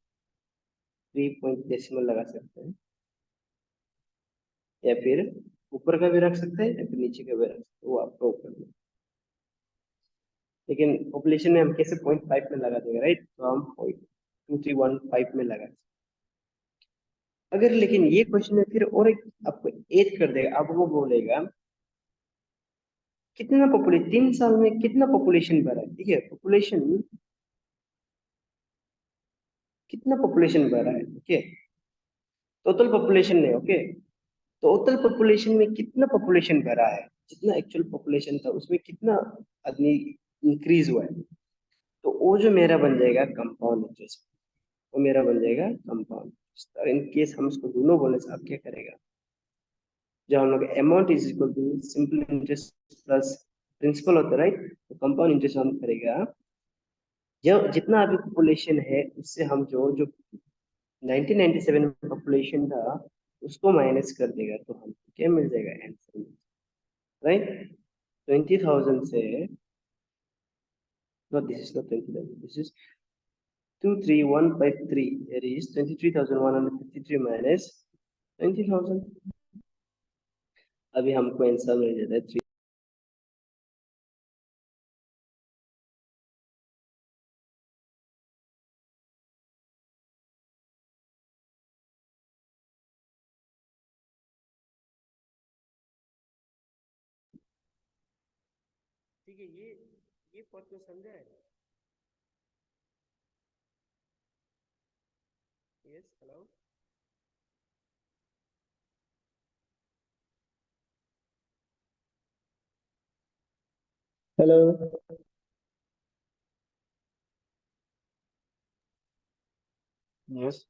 3 पॉइंट डेसिमल लगा सकते हैं, या फिर ऊपर का भी रख सकते हैं या फिर नीचे का भी रख सकते हैं, वो आपका ऊपर में। लेकिन पॉपुलेशन में हम कैसे 0.5 में लगा देंगे, राइट? तो हम 0.2315 में लगा। अगर लेकिन ये क्वेश्चन है फिर और एक आपको ऐड कर देगा, अब वो बोलेगा कितना पॉपुलेशन 3 साल में कितना पॉपुलेशन बढ़ा है, ठीक है? पॉपुलेशन कितना पॉपुलेशन बढ़ा है, ओके? टोटल पॉपुलेशन नहीं, ओके? टोटल पॉपुलेशन में कितना पॉपुलेशन बढ़ा है, जितना एक्चुअल पॉपुलेशन था उसमें कितना आदमी इंक्रीज हुआ है, तो वो जो मेरा बन जाएगा कंपाउंड इंटरेस्ट, वो मेरा बन जाएगा कंपाउंड इंटरेस्ट। और इन केस हम उसको दोनों बोले तो आप क्या करेगा, जब हम लोग amount is equal to simple interest plus principal होता है, राइट? तो कंपाउंड इंटरेस्ट हम करेगा जब जितना अभी पॉपुलेशन है उससे हम जो जो 1997 में पॉपुलेशन था उसको माइनस कर देगा, तो हमको क्या मिल जाएगा आंसर, राइट? 20,000 से, not this is not 20,000, this is 23153, that is 23,153 minus 20,000। अभी हमको आंसर मिल जाता है 3। ठीक है, ये पॉइंट को समझा है? Yes, hello. हेलो। यस।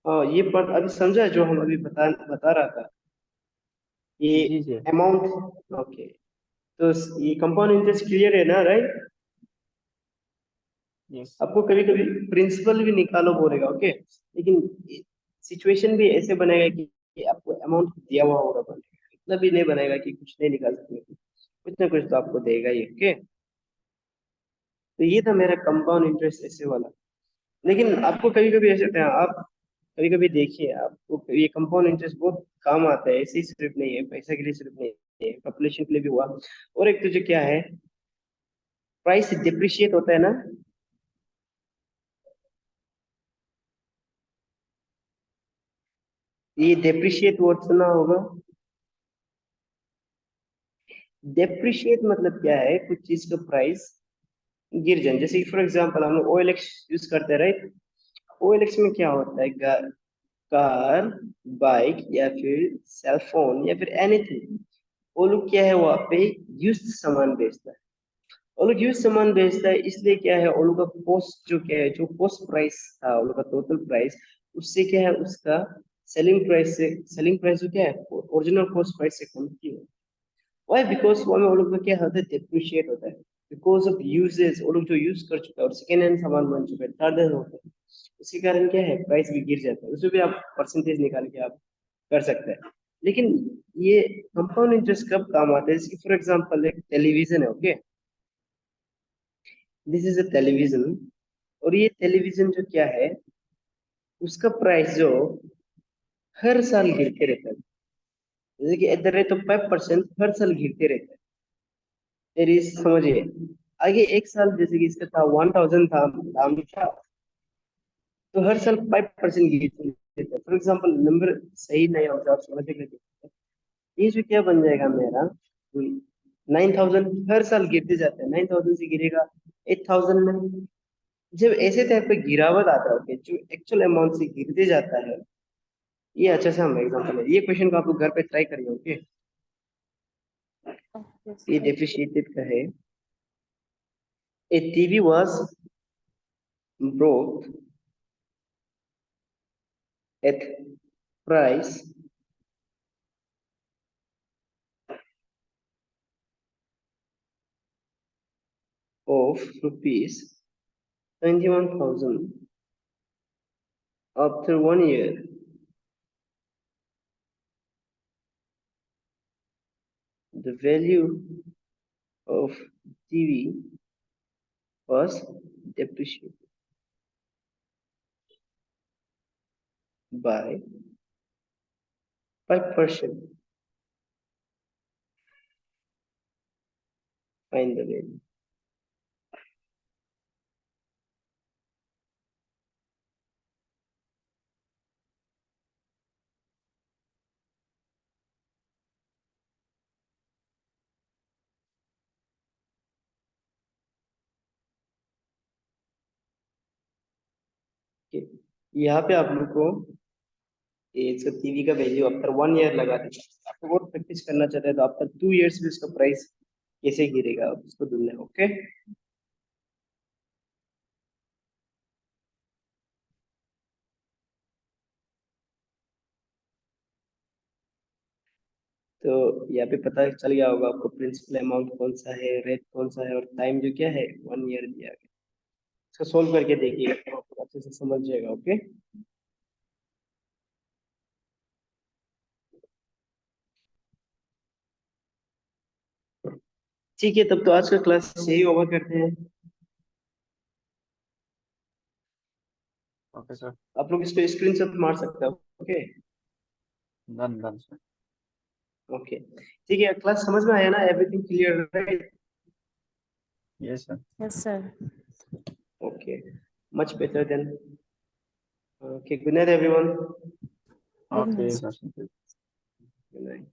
हाँ, ये पार्ट अभी समझा जो हम अभी बता बता रहा था, ये जी जी। Amount, okay? तो ये कंपाउंड इंटरेस्ट क्लियर है ना, राइट? यस। आपको कभी कभी प्रिंसिपल भी निकालो बोलेगा, ओके? लेकिन सिचुएशन भी ऐसे बनेगा कि आपको अमाउंट दिया हुआ होगा, बनेगा इतना भी नहीं बनेगा कि कुछ नहीं निकाल सकते, कुछ ना कुछ तो आपको देगा ही, ओके? तो ये था मेरा कंपाउंड इंटरेस्ट ऐसे वाला। लेकिन आपको कभी कभी ऐसे होता है, आप कभी कभी देखिए, आपको ये कंपाउंड इंटरेस्ट बहुत काम आता है, ऐसे ही सिर्फ नहीं है, पैसा के लिए सिर्फ नहीं है, पॉपुलेशन के लिए भी हुआ। और एक तुझे क्या है, प्राइस डिप्रिशिएट होता है ना, ये डेप्रिशिएट वर्ड सुना होगा। डेप्रिशिएट मतलब क्या है, कुछ चीज का प्राइस गिर जाए, जैसे फॉर एग्जांपल हम लोग OLX यूज करते हैं, राइट? OLX में क्या होता है, कार, बाइक या फिर सेल फोन या फिर एनीथिंग, वो लोग क्या है वहाँ पे यूज्ड सामान बेचता है। वो लोग यूज सामान बेचता है, इसलिए क्या है वो लोग का कॉस्ट जो क्या है, जो कॉस्ट प्राइस था वो लोग का टोटल प्राइस, उससे क्या है उसका सेलिंग प्राइस जो क्या है ओरिजिनल कॉस्ट प्राइस से कम की है। Why? बिकॉज वो में वो लोग का क्या होता है, डिप्रिशिएट होता है बिकॉज ऑफ यूजेस, वो लोग जो यूज कर चुका है और सेकेंड हैंड सामान बन चुका है, थर्ड हैंड होता है, उसके कारण क्या है प्राइस भी गिर जाता है, उसमें भी आप परसेंटेज निकाल के आप कर सकते हैं। लेकिन ये कंपाउंड इंटरेस्ट कब काम आता है, जैसे फॉर एग्जांपल एक टेलीविजन है, okay? This is a television, और ये टेलीविजन जो क्या है उसका प्राइस जो हर साल गिरते रहता है, जैसे कि एट द रेट ऑफ 5% हर साल गिरते रहता है। मेरी समझिए, आगे एक साल जैसे कि इसका था 1000 था दाम था, तो हर साल 5% गिरते रहता है। फॉर एग्जाम्पल नंबर सही नहीं होगा, आप समझ के ये जो क्या बन जाएगा मेरा 9000, हर साल गिरते जाते हैं, 9000 से गिरेगा 8000 में। जब ऐसे टाइप पे गिरावट आता है, okay, जो एक्चुअल अमाउंट से गिरते जाता है, ये अच्छा सा हम एग्जांपल है, ये क्वेश्चन को आप लोग घर पे ट्राई करिए, ओके? Okay, ये sir. डेप्रिशिएटेड का है। A TV was brought at price of rupees 21,000 after 1 year. The value of TV was depreciated. by 5%. Find the value. Okay. यहाँ पे आप लोग को इसका टीवी का वैल्यू आफ्टर 1 ईयर लगा देगा। आपको बहुत प्रैक्टिस करना चाहते हैं तो आफ्टर 2 इयर्स में इसका प्राइस कैसे गिरेगा उसको ढूंढना है। ओके, तो यहाँ पे पता चल गया होगा आपको प्रिंसिपल अमाउंट कौन सा है, रेट कौन सा है और टाइम जो क्या है 1 ईयर दिया गया। इसको सोल्व करके देखिएगा तो आपको अच्छे से समझ जाएगा। ओके, ठीक है, तब तो आज का क्लास यही ओवर करते हैं। ओके सर, आप लोग इसको स्क्रीनशॉट मार सकते हो। Okay done done sir. Okay, ठीक है, क्लास समझ में आया ना? Everything clear, right? Yes sir. Yes, sir. Okay, much better than. Okay, good night everyone. Good okay night. Sir. Good night.